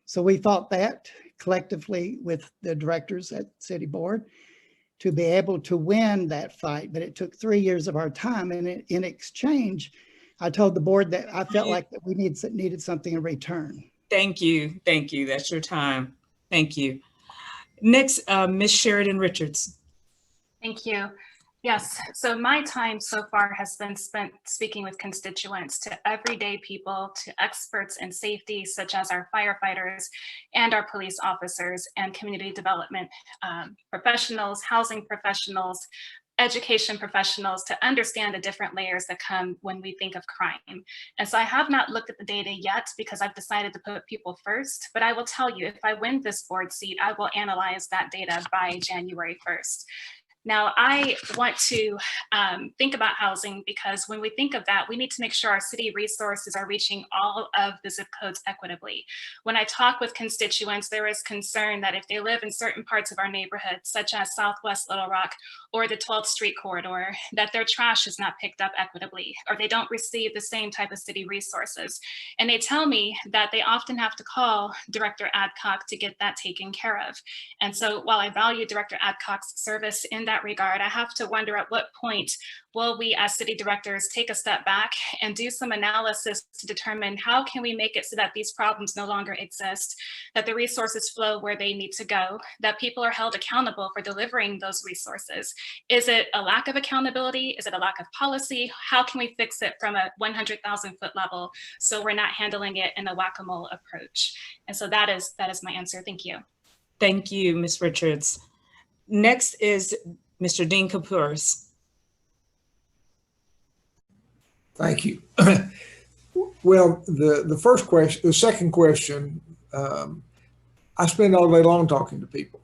So we fought that collectively with the directors at City Board to be able to win that fight, but it took 3 years of our time. And in exchange, I told the board that I felt like that we needed something in return. Thank you. Thank you. That's your time. Thank you. Next, Ms. Sheridan Richards. Thank you. Yes, so my time so far has been spent speaking with constituents, to everyday people, to experts in safety, such as our firefighters and our police officers and community development professionals, housing professionals, education professionals, to understand the different layers that come when we think of crime. And so I have not looked at the data yet because I've decided to put people first, but I will tell you, if I win this board seat, I will analyze that data by January 1st. Now, I want to think about housing because when we think of that, we need to make sure our city resources are reaching all of the zip codes equitably. When I talk with constituents, there is concern that if they live in certain parts of our neighborhood, such as Southwest Little Rock or the 12th Street corridor, that their trash is not picked up equitably, or they don't receive the same type of city resources. And they tell me that they often have to call Director Adcock to get that taken care of. And so while I value Director Adcock's service in that regard, I have to wonder at what point will we as city directors take a step back and do some analysis to determine how can we make it so that these problems no longer exist, that the resources flow where they need to go, that people are held accountable for delivering those resources. Is it a lack of accountability? Is it a lack of policy? How can we fix it from a 100,000 foot level so we're not handling it in a whack-a-mole approach? And so that is my answer. Thank you. Thank you, Ms. Richards. Next is Mr. Dean Kapouris. Thank you. Well, the second question, I spend all day long talking to people.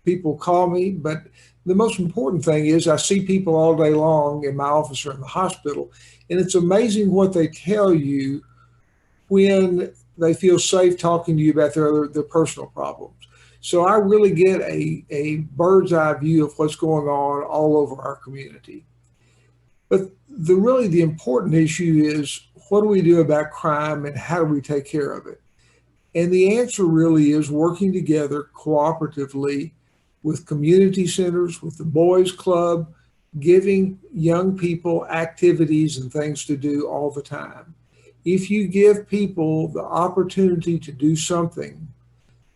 People call me, but the most important thing is I see people all day long in my office or in the hospital, and it's amazing what they tell you when they feel safe talking to you about their personal problems. So I really get a bird's eye view of what's going on all over our community. But the important issue is, what do we do about crime and how do we take care of it? And the answer really is working together cooperatively with community centers, with the Boys Club, giving young people activities and things to do all the time. If you give people the opportunity to do something,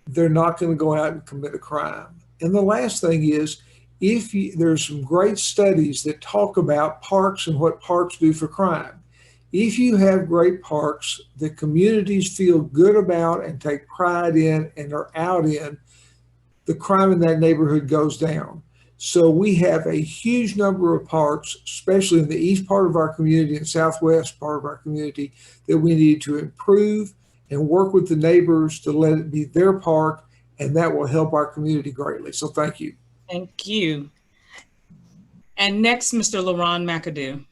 they're not going to go out and commit a crime. And the last thing is, there's some great studies that talk about parks and what parks do for crime. If you have great parks that communities feel good about and take pride in and are out in, the crime in that neighborhood goes down. So we have a huge number of parks, especially in the east part of our community and southwest part of our community, that we need to improve and work with the neighbors to let it be their park, and that will help our community greatly. So thank you. Thank you. And next, Mr. LaRon McAdoo.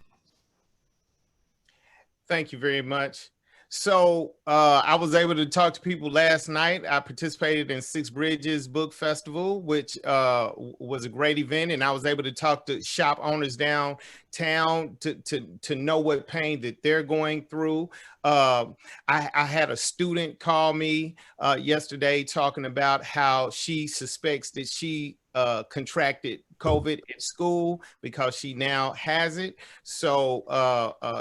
Thank you very much. So I was able to talk to people last night. I participated in Six Bridges Book Festival, which was a great event. And I was able to talk to shop owners downtown to know what pain that they're going through. I had a student call me yesterday talking about how she suspects that she contracted COVID at school because she now has it. So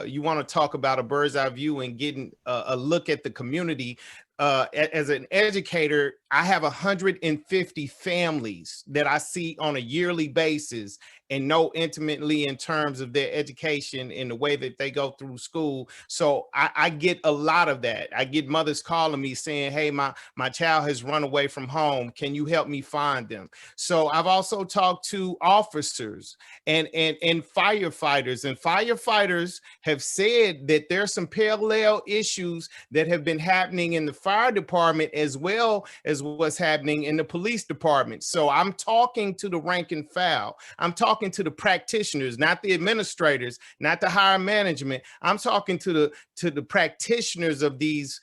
you want to talk about a bird's eye view and getting a look at the community. As an educator, I have 150 families that I see on a yearly basis and know intimately in terms of their education and the way that they go through school. So I get a lot of that. I get mothers calling me saying, hey, my child has run away from home. Can you help me find them? So I've also talked to officers and firefighters, and firefighters have said that there's some parallel issues that have been happening in the fire department as well as what's happening in the police department. So I'm talking to the rank and file. I'm talking to the practitioners, not the administrators, not the higher management. I'm talking to the practitioners of these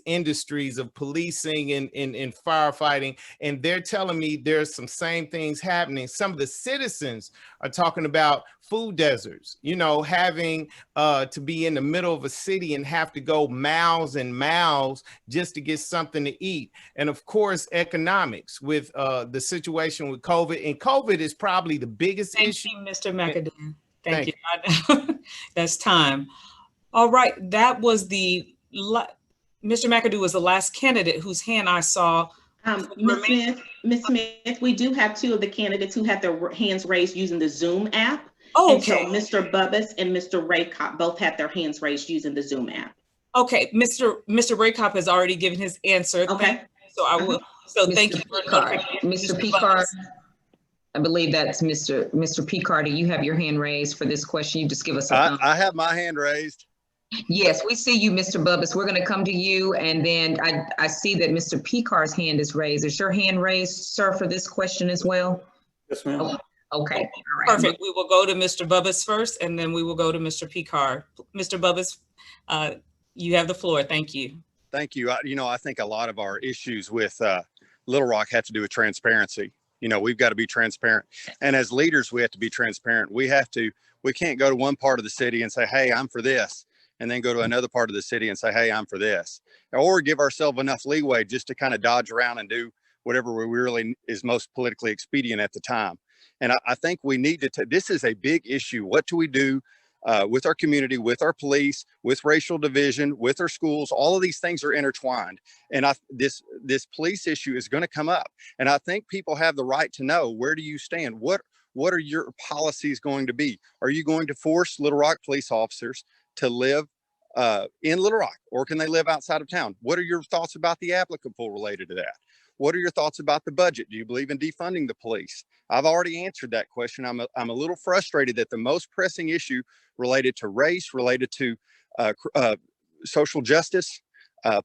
industries of policing and firefighting, and they're telling me there's some same things happening. Some of the citizens are talking about food deserts, you know, having to be in the middle of a city and have to go miles and miles just to get something to eat. And of course, economics with the situation with COVID. And COVID is probably the biggest issue. Thank you, Mr. McAdoo. Thank you. That's time. All right, that was Mr. McAdoo was the last candidate whose hand I saw. Ms. Smith, we do have two of the candidates who have their hands raised using the Zoom app. Oh, okay. And so Mr. Bubbas and Mr. Raycott both have their hands raised using the Zoom app. Okay, Mr. Raycott has already given his answer. Okay. So I will. So Mr. thank you, Mr. Picard. I believe that's Mr. Picard. You have your hand raised for this question. You just give us a thumb. I have my hand raised. Yes, we see you, Mr. Bubbas. We're going to come to you, and then I see that Mr. Picard's hand is raised. Is your hand raised, sir, for this question as well? Yes, ma'am. Okay, all right. Perfect. We will go to Mr. Bubbas first, and then we will go to Mr. Picard. Mr. Bubbas, you have the floor. Thank you. Thank you. I think a lot of our issues with Little Rock have to do with transparency. We've got to be transparent. And as leaders, we have to be transparent. We can't go to one part of the city and say, hey, I'm for this, and then go to another part of the city and say, hey, I'm for this. Or give ourselves enough leeway just to kind of dodge around and do whatever we really is most politically expedient at the time. And I think we need to, this is a big issue. What do we do with our community, with our police, with racial division, with our schools? All of these things are intertwined. And this police issue is going to come up. And I think people have the right to know, where do you stand? What are your policies going to be? Are you going to force Little Rock police officers to live in Little Rock, or can they live outside of town? What are your thoughts about the applicable related to that? What are your thoughts about the budget? Do you believe in defunding the police? I've already answered that question. I'm a little frustrated that the most pressing issue related to race, related to social justice,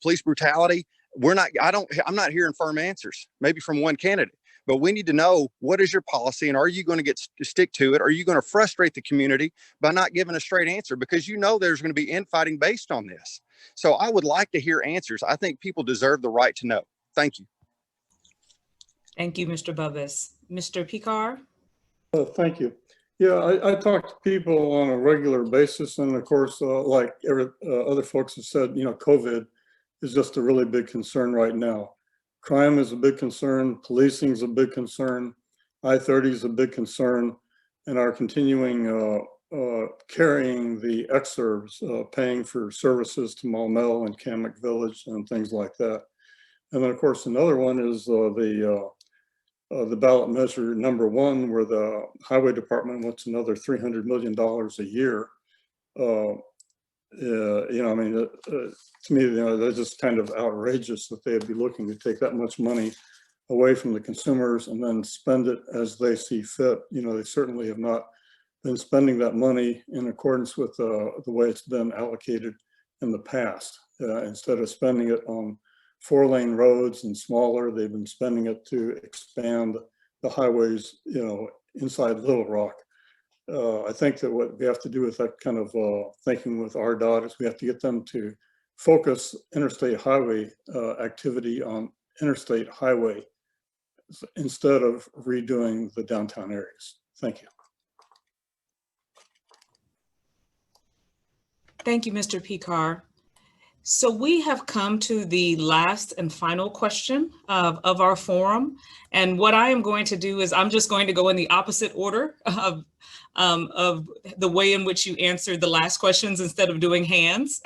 police brutality, I'm not hearing firm answers, maybe from one candidate, but we need to know, what is your policy, and are you going to stick to it? Are you going to frustrate the community by not giving a straight answer? Because there's going to be infighting based on this. So I would like to hear answers. I think people deserve the right to know. Thank you. Thank you, Mr. Bubbas. Mr. Picard? Thank you. Yeah, I talk to people on a regular basis, and of course, like other folks have said, COVID is just a really big concern right now. Crime is a big concern, policing is a big concern, I-30 is a big concern, and our continuing carrying the exurbs, paying for services to Maumelle and Kamak Village and things like that. And then, of course, another one is the ballot measure number 1, where the highway department wants another $300 million a year. To me, that's just kind of outrageous that they'd be looking to take that much money away from the consumers and then spend it as they see fit. They certainly have not been spending that money in accordance with the way it's been allocated in the past. Instead of spending it on 4-lane roads and smaller, they've been spending it to expand the highways, inside Little Rock. I think that what we have to do with that kind of thinking with RDOT is we have to get them to focus interstate highway activity on interstate highway instead of redoing the downtown areas. Thank you. Thank you, Mr. Picard. So we have come to the last and final question of our forum. And what I am going to do is I'm just going to go in the opposite order of the way in which you answered the last questions instead of doing hands,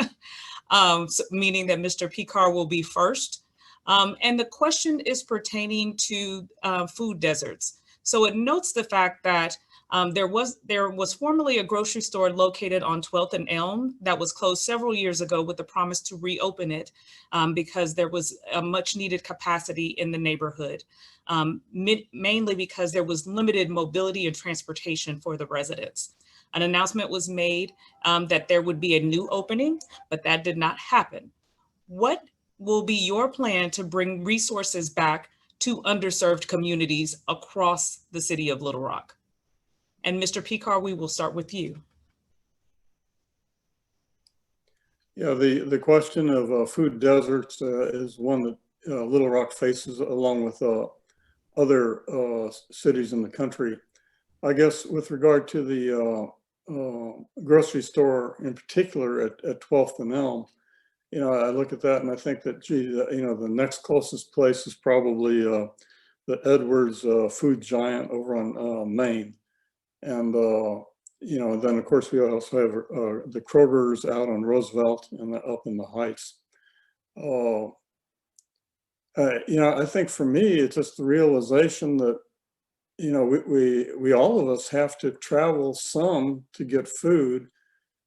meaning that Mr. Picard will be first. And the question is pertaining to food deserts. So it notes the fact that there was formerly a grocery store located on 12th and Elm that was closed several years ago with the promise to reopen it because there was a much needed capacity in the neighborhood, mainly because there was limited mobility and transportation for the residents. An announcement was made that there would be a new opening, but that did not happen. What will be your plan to bring resources back to underserved communities across the city of Little Rock? And Mr. Picard, we will start with you. Yeah, the question of food deserts is one that Little Rock faces along with other cities in the country. I guess with regard to the grocery store in particular at 12th and Elm, I look at that and I think that, gee, the next closest place is probably the Edwards food giant over on Main. And, then of course we also have the Kroger's out on Roosevelt and up in the Heights. I think for me, it's just the realization that, we all of us have to travel some to get food.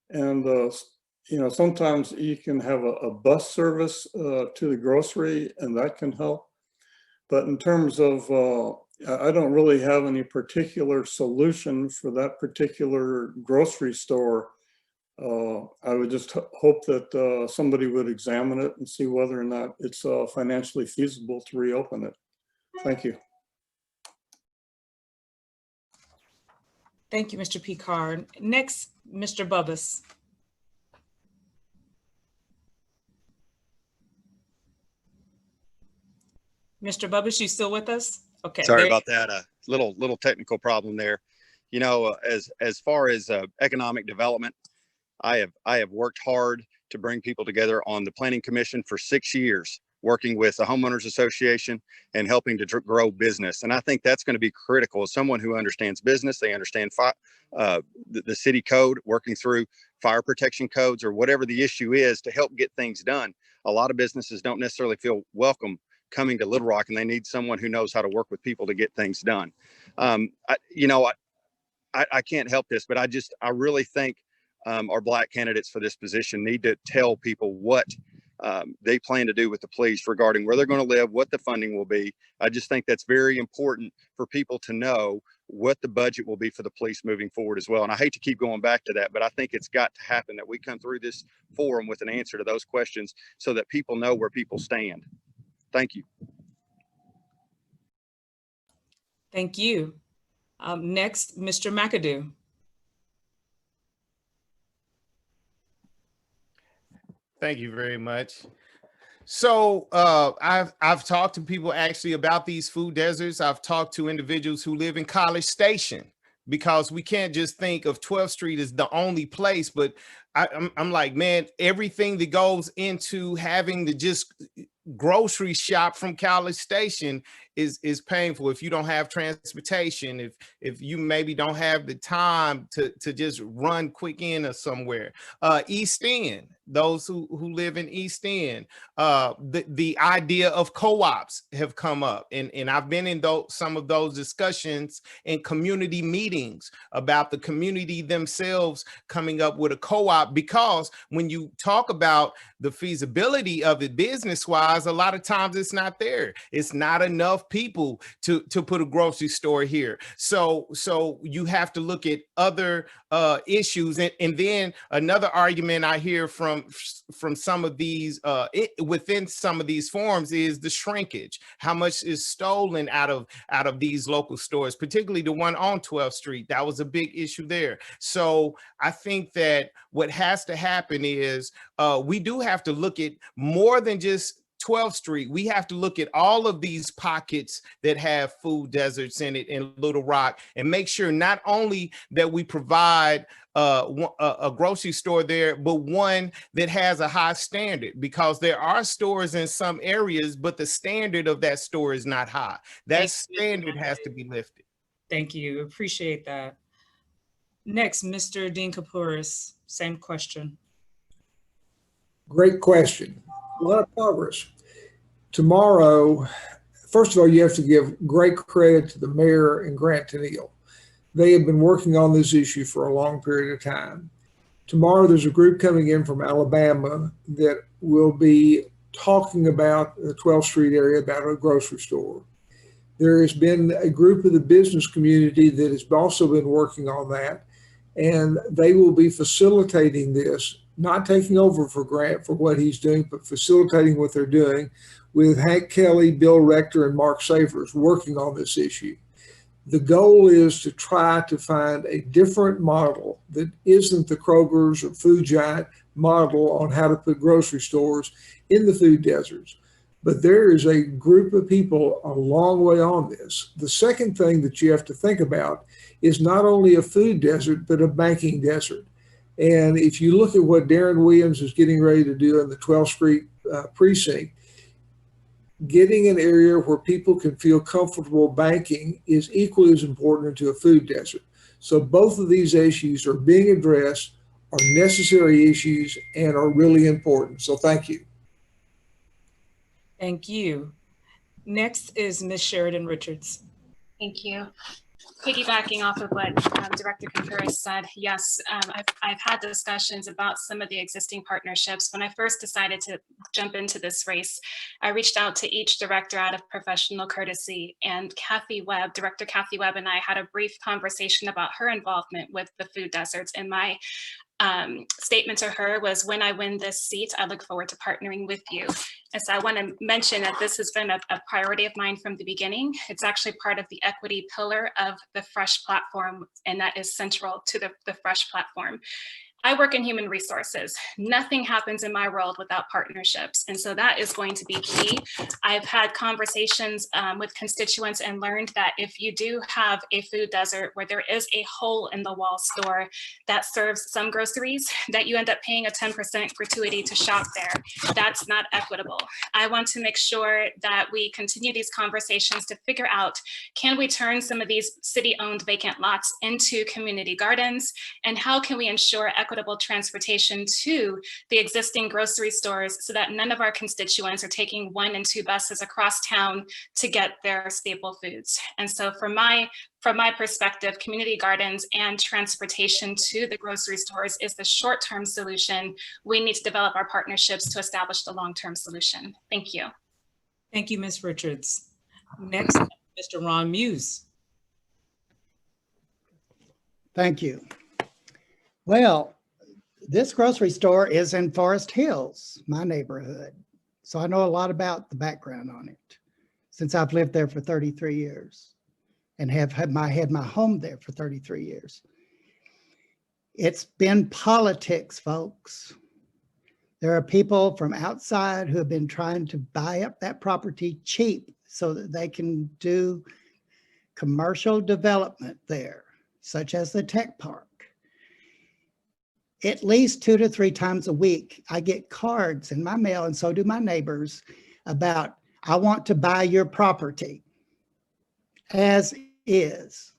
And, sometimes you can have a bus service to the grocery and that can help. But in terms of, I don't really have any particular solution for that particular grocery store. I would just hope that somebody would examine it and see whether or not it's financially feasible to reopen it. Thank you. Thank you, Mr. Picard. Next, Mr. Bubbas. Mr. Bubbas, you still with us? Okay. Sorry about that. Little technical problem there. You know, as far as economic development, I have worked hard to bring people together on the Planning Commission for 6 years, working with the homeowners association and helping to grow business. And I think that's going to be critical. As someone who understands business, they understand the city code, working through fire protection codes or whatever the issue is to help get things done. A lot of businesses don't necessarily feel welcome coming to Little Rock, and they need someone who knows how to work with people to get things done. I can't help this, but I really think our Black candidates for this position need to tell people what they plan to do with the police regarding where they're going to live, what the funding will be. I just think that's very important for people to know what the budget will be for the police moving forward as well. And I hate to keep going back to that, but I think it's got to happen that we come through this forum with an answer to those questions so that people know where people stand. Thank you. Thank you. Next, Mr. McAdoo. Thank you very much. So I've talked to people actually about these food deserts. I've talked to individuals who live in College Station, because we can't just think of 12th Street as the only place, but I'm like, man, everything that goes into having to just grocery shop from College Station is painful. If you don't have transportation, if you maybe don't have the time to just run quick in or somewhere. East End, those who live in East End, the idea of co-ops have come up, and I've been in some of those discussions in community meetings about the community themselves coming up with a co-op, because when you talk about the feasibility of it business-wise, a lot of times it's not there. It's not enough people to put a grocery store here. So you have to look at other issues. And then another argument I hear from some of these within some of these forums is the shrinkage. How much is stolen out of these local stores, particularly the one on 12th Street. That was a big issue there. So I think that what has to happen is we do have to look at more than just 12th Street. We have to look at all of these pockets that have food deserts in it in Little Rock, and make sure not only that we provide a grocery store there, but one that has a high standard, because there are stores in some areas, but the standard of that store is not high. That standard has to be lifted. Thank you. Appreciate that. Next, Mr. Dean Kapouris, same question. Great question. A lot of progress. Tomorrow, first of all, you have to give great credit to the mayor and Grant Tennille. They have been working on this issue for a long period of time. Tomorrow, there's a group coming in from Alabama that will be talking about the 12th Street area, about a grocery store. There has been a group of the business community that has also been working on that, and they will be facilitating this, not taking over for Grant for what he's doing, but facilitating what they're doing with Hank Kelly, Bill Rector, and Mark Savers working on this issue. The goal is to try to find a different model that isn't the Kroger's or Food Giant model on how to put grocery stores in the food deserts. But there is a group of people a long way on this. The second thing that you have to think about is not only a food desert, but a banking desert. And if you look at what Darren Williams is getting ready to do in the 12th Street precinct, getting an area where people can feel comfortable banking is equally as important to a food desert. So both of these issues are being addressed, are necessary issues, and are really important. So thank you. Thank you. Next is Ms. Sheridan Richards. Thank you. Piggybacking off of what Director Contreras said, yes, I've had discussions about some of the existing partnerships. When I first decided to jump into this race, I reached out to each director out of professional courtesy, and Director Kathy Webb and I had a brief conversation about her involvement with the food deserts. And my statement to her was, when I win this seat, I look forward to partnering with you. And so I want to mention that this has been a priority of mine from the beginning. It's actually part of the equity pillar of the FRESH platform, and that is central to the FRESH platform. I work in human resources. Nothing happens in my world without partnerships. And so that is going to be key. I've had conversations with constituents and learned that if you do have a food desert where there is a hole in the wall store that serves some groceries, that you end up paying a 10% gratuity to shop there. That's not equitable. I want to make sure that we continue these conversations to figure out, can we turn some of these city-owned vacant lots into community gardens? And how can we ensure equitable transportation to the existing grocery stores so that none of our constituents are taking 1 and 2 buses across town to get their staple foods? And so from my perspective, community gardens and transportation to the grocery stores is the short-term solution. We need to develop our partnerships to establish the long-term solution. Thank you. Thank you, Ms. Richards. Next, Mr. Ron Muse. Thank you. Well, this grocery store is in Forest Hills, my neighborhood. So I know a lot about the background on it since I've lived there for 33 years and have had my home there for 33 years. It's been politics, folks. There are people from outside who have been trying to buy up that property cheap so that they can do commercial development there, such as the tech park. At least 2 to 3 times a week, I get cards in my mail, and so do my neighbors, about, I want to buy your property as is.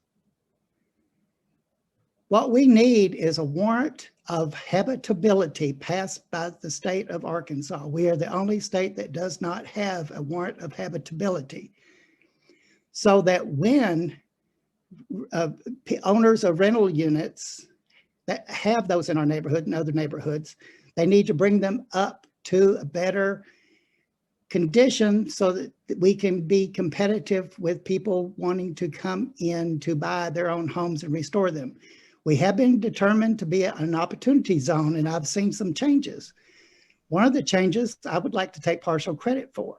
What we need is a warrant of habitability passed by the state of Arkansas. We are the only state that does not have a warrant of habitability. So that when owners of rental units that have those in our neighborhood and other neighborhoods, they need to bring them up to a better condition so that we can be competitive with people wanting to come in to buy their own homes and restore them. We have been determined to be an opportunity zone, and I've seen some changes. One of the changes I would like to take partial credit for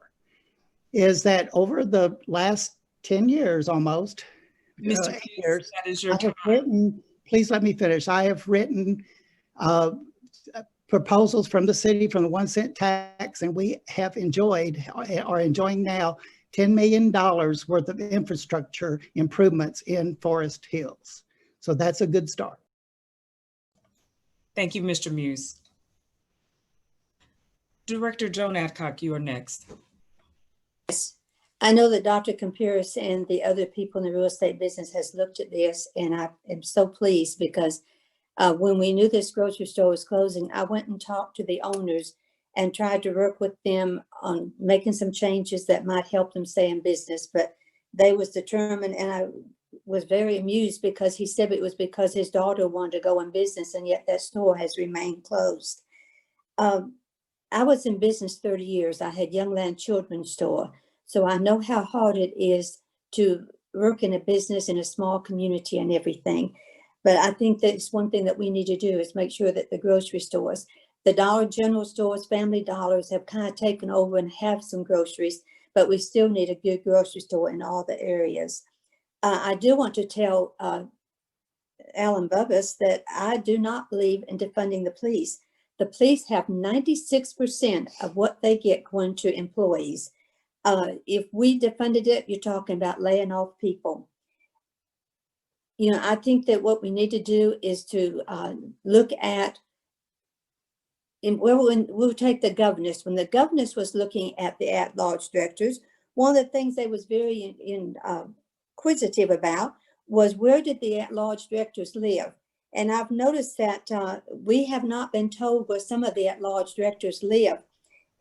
is that over the last 10 years almost, Mr. 8 years, that is your I have written, please let me finish. I have written proposals from the city from the 1 cent tax, and we have are enjoying now $10 million worth of infrastructure improvements in Forest Hills. So that's a good start. Thank you, Mr. Muse. Director Joan Adcock, you are next. Yes. I know that Dr. Campiris and the other people in the real estate business has looked at this, and I am so pleased because when we knew this grocery store was closing, I went and talked to the owners and tried to work with them on making some changes that might help them stay in business. But they was determined, and I was very amused because he said it was because his daughter wanted to go in business, and yet that store has remained closed. I was in business 30 years. I had Youngland Children's Store. So I know how hard it is to work in a business in a small community and everything. But I think that's one thing that we need to do is make sure that the grocery stores, the Dollar General stores, Family Dollars have kind of taken over and have some groceries, but we still need a good grocery store in all the areas. I do want to tell Alan Bubbas that I do not believe in defunding the police. The police have 96% of what they get going to employees. If we defunded it, you're talking about laying off people. You know, I think that what we need to do is to look at, we'll take the governess. When the governess was looking at the at-large directors, one of the things they was very inquisitive about was, where did the at-large directors live? And I've noticed that we have not been told where some of the at-large directors live.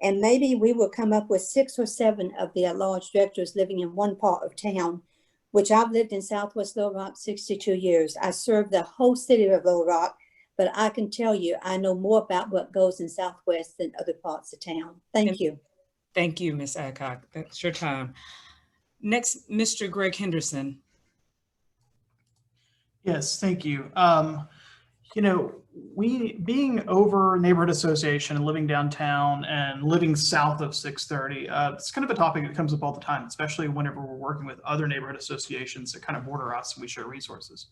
And maybe we will come up with 6 or 7 of the at-large directors living in one part of town, which I've lived in Southwest Little Rock 62 years. I served the whole city of Little Rock, but I can tell you, I know more about what goes in Southwest than other parts of town. Thank you. Thank you, Ms. Adcock. That's your time. Next, Mr. Greg Henderson. Yes, thank you. You know, being over neighborhood association and living downtown and living south of 630, it's kind of a topic that comes up all the time, especially whenever we're working with other neighborhood associations that kind of border us and we share resources.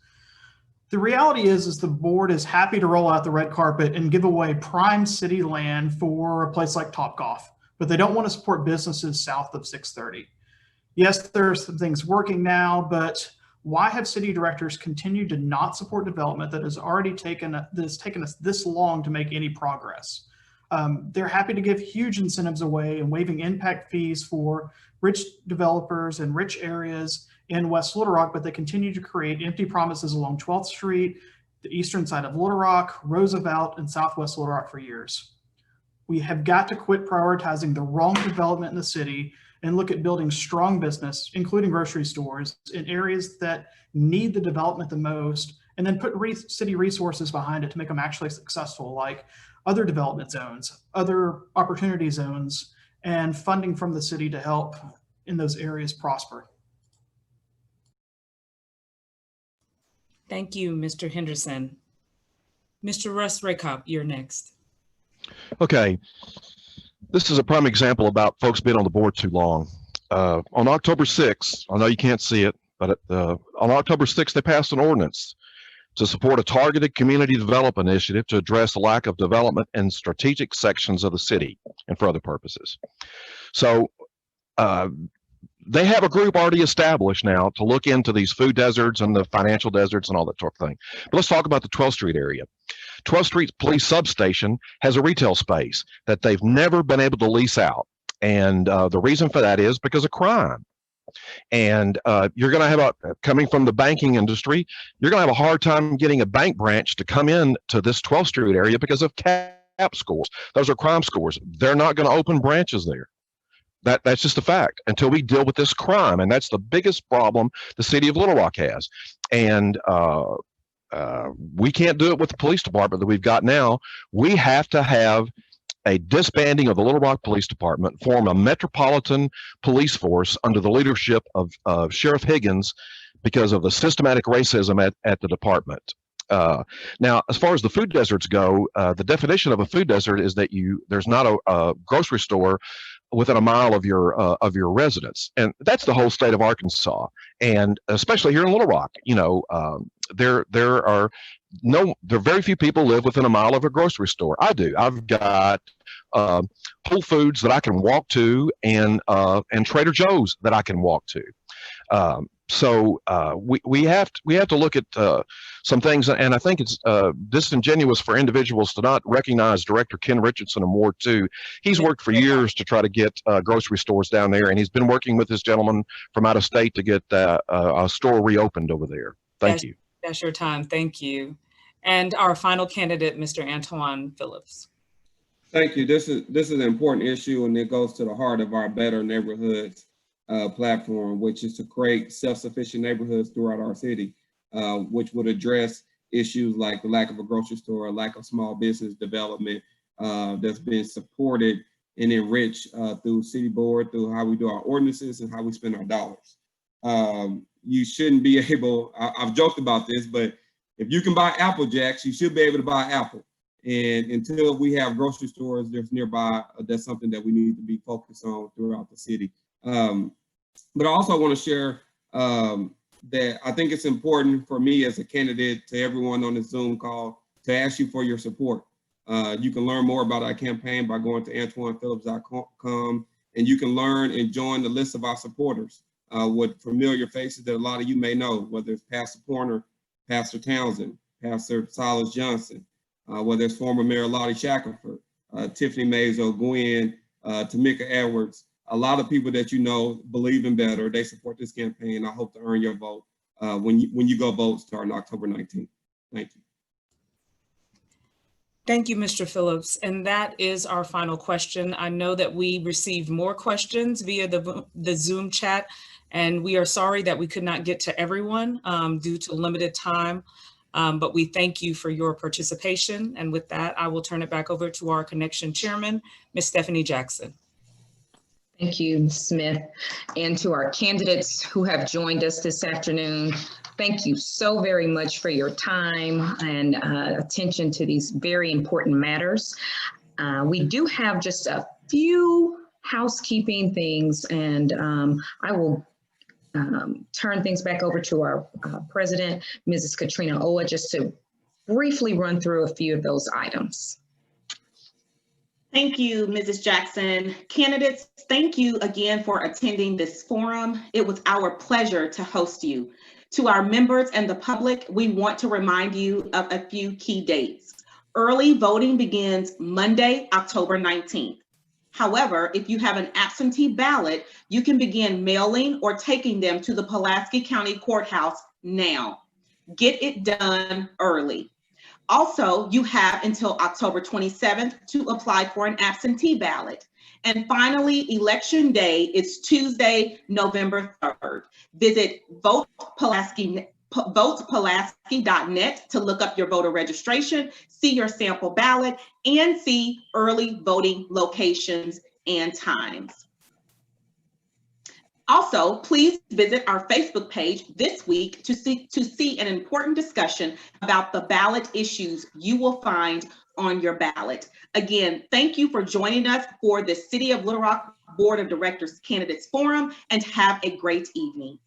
The reality is the board is happy to roll out the red carpet and give away prime city land for a place like Topgolf, but they don't want to support businesses south of 630. Yes, there's some things working now, but why have city directors continued to not support development that has taken us this long to make any progress? They're happy to give huge incentives away and waiving impact fees for rich developers and rich areas in West Little Rock, but they continue to create empty promises along 12th Street, the eastern side of Little Rock, Roosevelt, and Southwest Little Rock for years. We have got to quit prioritizing the wrong development in the city and look at building strong business, including grocery stores, in areas that need the development the most, and then put city resources behind it to make them actually successful, like other development zones, other opportunity zones, and funding from the city to help in those areas prosper. Thank you, Mr. Henderson. Mr. Russ Rakoff, you're next. Okay. This is a prime example about folks being on the board too long. On October 6th, I know you can't see it, but on October 6th, they passed an ordinance to support a targeted community development initiative to address the lack of development in strategic sections of the city and for other purposes. So they have a group already established now to look into these food deserts and the financial deserts and all that sort of thing. But let's talk about the 12th Street area. 12th Street Police Substation has a retail space that they've never been able to lease out. And the reason for that is because of crime. And you're going to have coming from the banking industry, you're going to have a hard time getting a bank branch to come in to this 12th Street area because of CAP scores. Those are crime scores. They're not going to open branches there. That's just a fact until we deal with this crime. And that's the biggest problem the city of Little Rock has. And we can't do it with the police department that we've got now. We have to have a disbanding of the Little Rock Police Department, form a metropolitan police force under the leadership of Sheriff Higgins because of the systematic racism at the department. Now, as far as the food deserts go, the definition of a food desert is that there's not a grocery store within a mile of your residence, and that's the whole state of Arkansas, and especially here in Little Rock. You know, there are very few people live within a mile of a grocery store. I do. I've got Whole Foods that I can walk to, and Trader Joe's that I can walk to. So we have to look at some things, and I think it's disingenuous for individuals to not recognize Director Ken Richardson in Ward 2. He's worked for years to try to get grocery stores down there, and he's been working with this gentleman from out of state to get a store reopened over there. Thank you. That's your time. Thank you. And our final candidate, Mr. Antoine Phillips. Thank you. This is an important issue, and it goes to the heart of our Better Neighborhoods platform, which is to create self-sufficient neighborhoods throughout our city, which would address issues like the lack of a grocery store, lack of small business development that's been supported and enriched through city board, through how we do our ordinances and how we spend our dollars. You shouldn't be able, I've joked about this, but if you can buy Apple Jacks, you should be able to buy Apple. And until we have grocery stores there's nearby, that's something that we need to be focused on throughout the city. But I also want to share that I think it's important for me as a candidate, to everyone on the Zoom call, to ask you for your support. You can learn more about our campaign by going to AntoinePhillips.com, and you can learn and join the list of our supporters with familiar faces that a lot of you may know, whether it's Pastor Porter, Pastor Townsend, Pastor Silas Johnson, whether it's former Mayor Lottie Shackelford, Tiffany Mazo, Gwen, Tamika Edwards. A lot of people that you know believe in better. They support this campaign. I hope to earn your vote when you go vote starting October 19th. Thank you. Thank you, Mr. Phillips. And that is our final question. I know that we received more questions via the Zoom chat, and we are sorry that we could not get to everyone due to limited time. But we thank you for your participation. And with that, I will turn it back over to our Connection Chairman, Ms. Stephanie Jackson. Thank you, Ms. Smith. And to our candidates who have joined us this afternoon, Thank you so very much for your time and attention to these very important matters. We do have just a few housekeeping things, and I will turn things back over to our president, Mrs. Katrina Owa, just to briefly run through a few of those items. Thank you, Mrs. Jackson. Candidates, thank you again for attending this forum. It was our pleasure to host you. To our members and the public, we want to remind you of a few key dates. Early voting begins Monday, October 19th. However, if you have an absentee ballot, you can begin mailing or taking them to the Pulaski County Courthouse now. Get it done early. Also, you have until October 27th to apply for an absentee ballot. And finally, election day is Tuesday, November 3rd. Visit votepulaski.net to look up your voter registration, see your sample ballot, and see early voting locations and times. Also, please visit our Facebook page this week to see an important discussion about the ballot issues you will find on your ballot. Again, thank you for joining us for the City of Little Rock Board of Directors Candidates Forum, and have a great evening.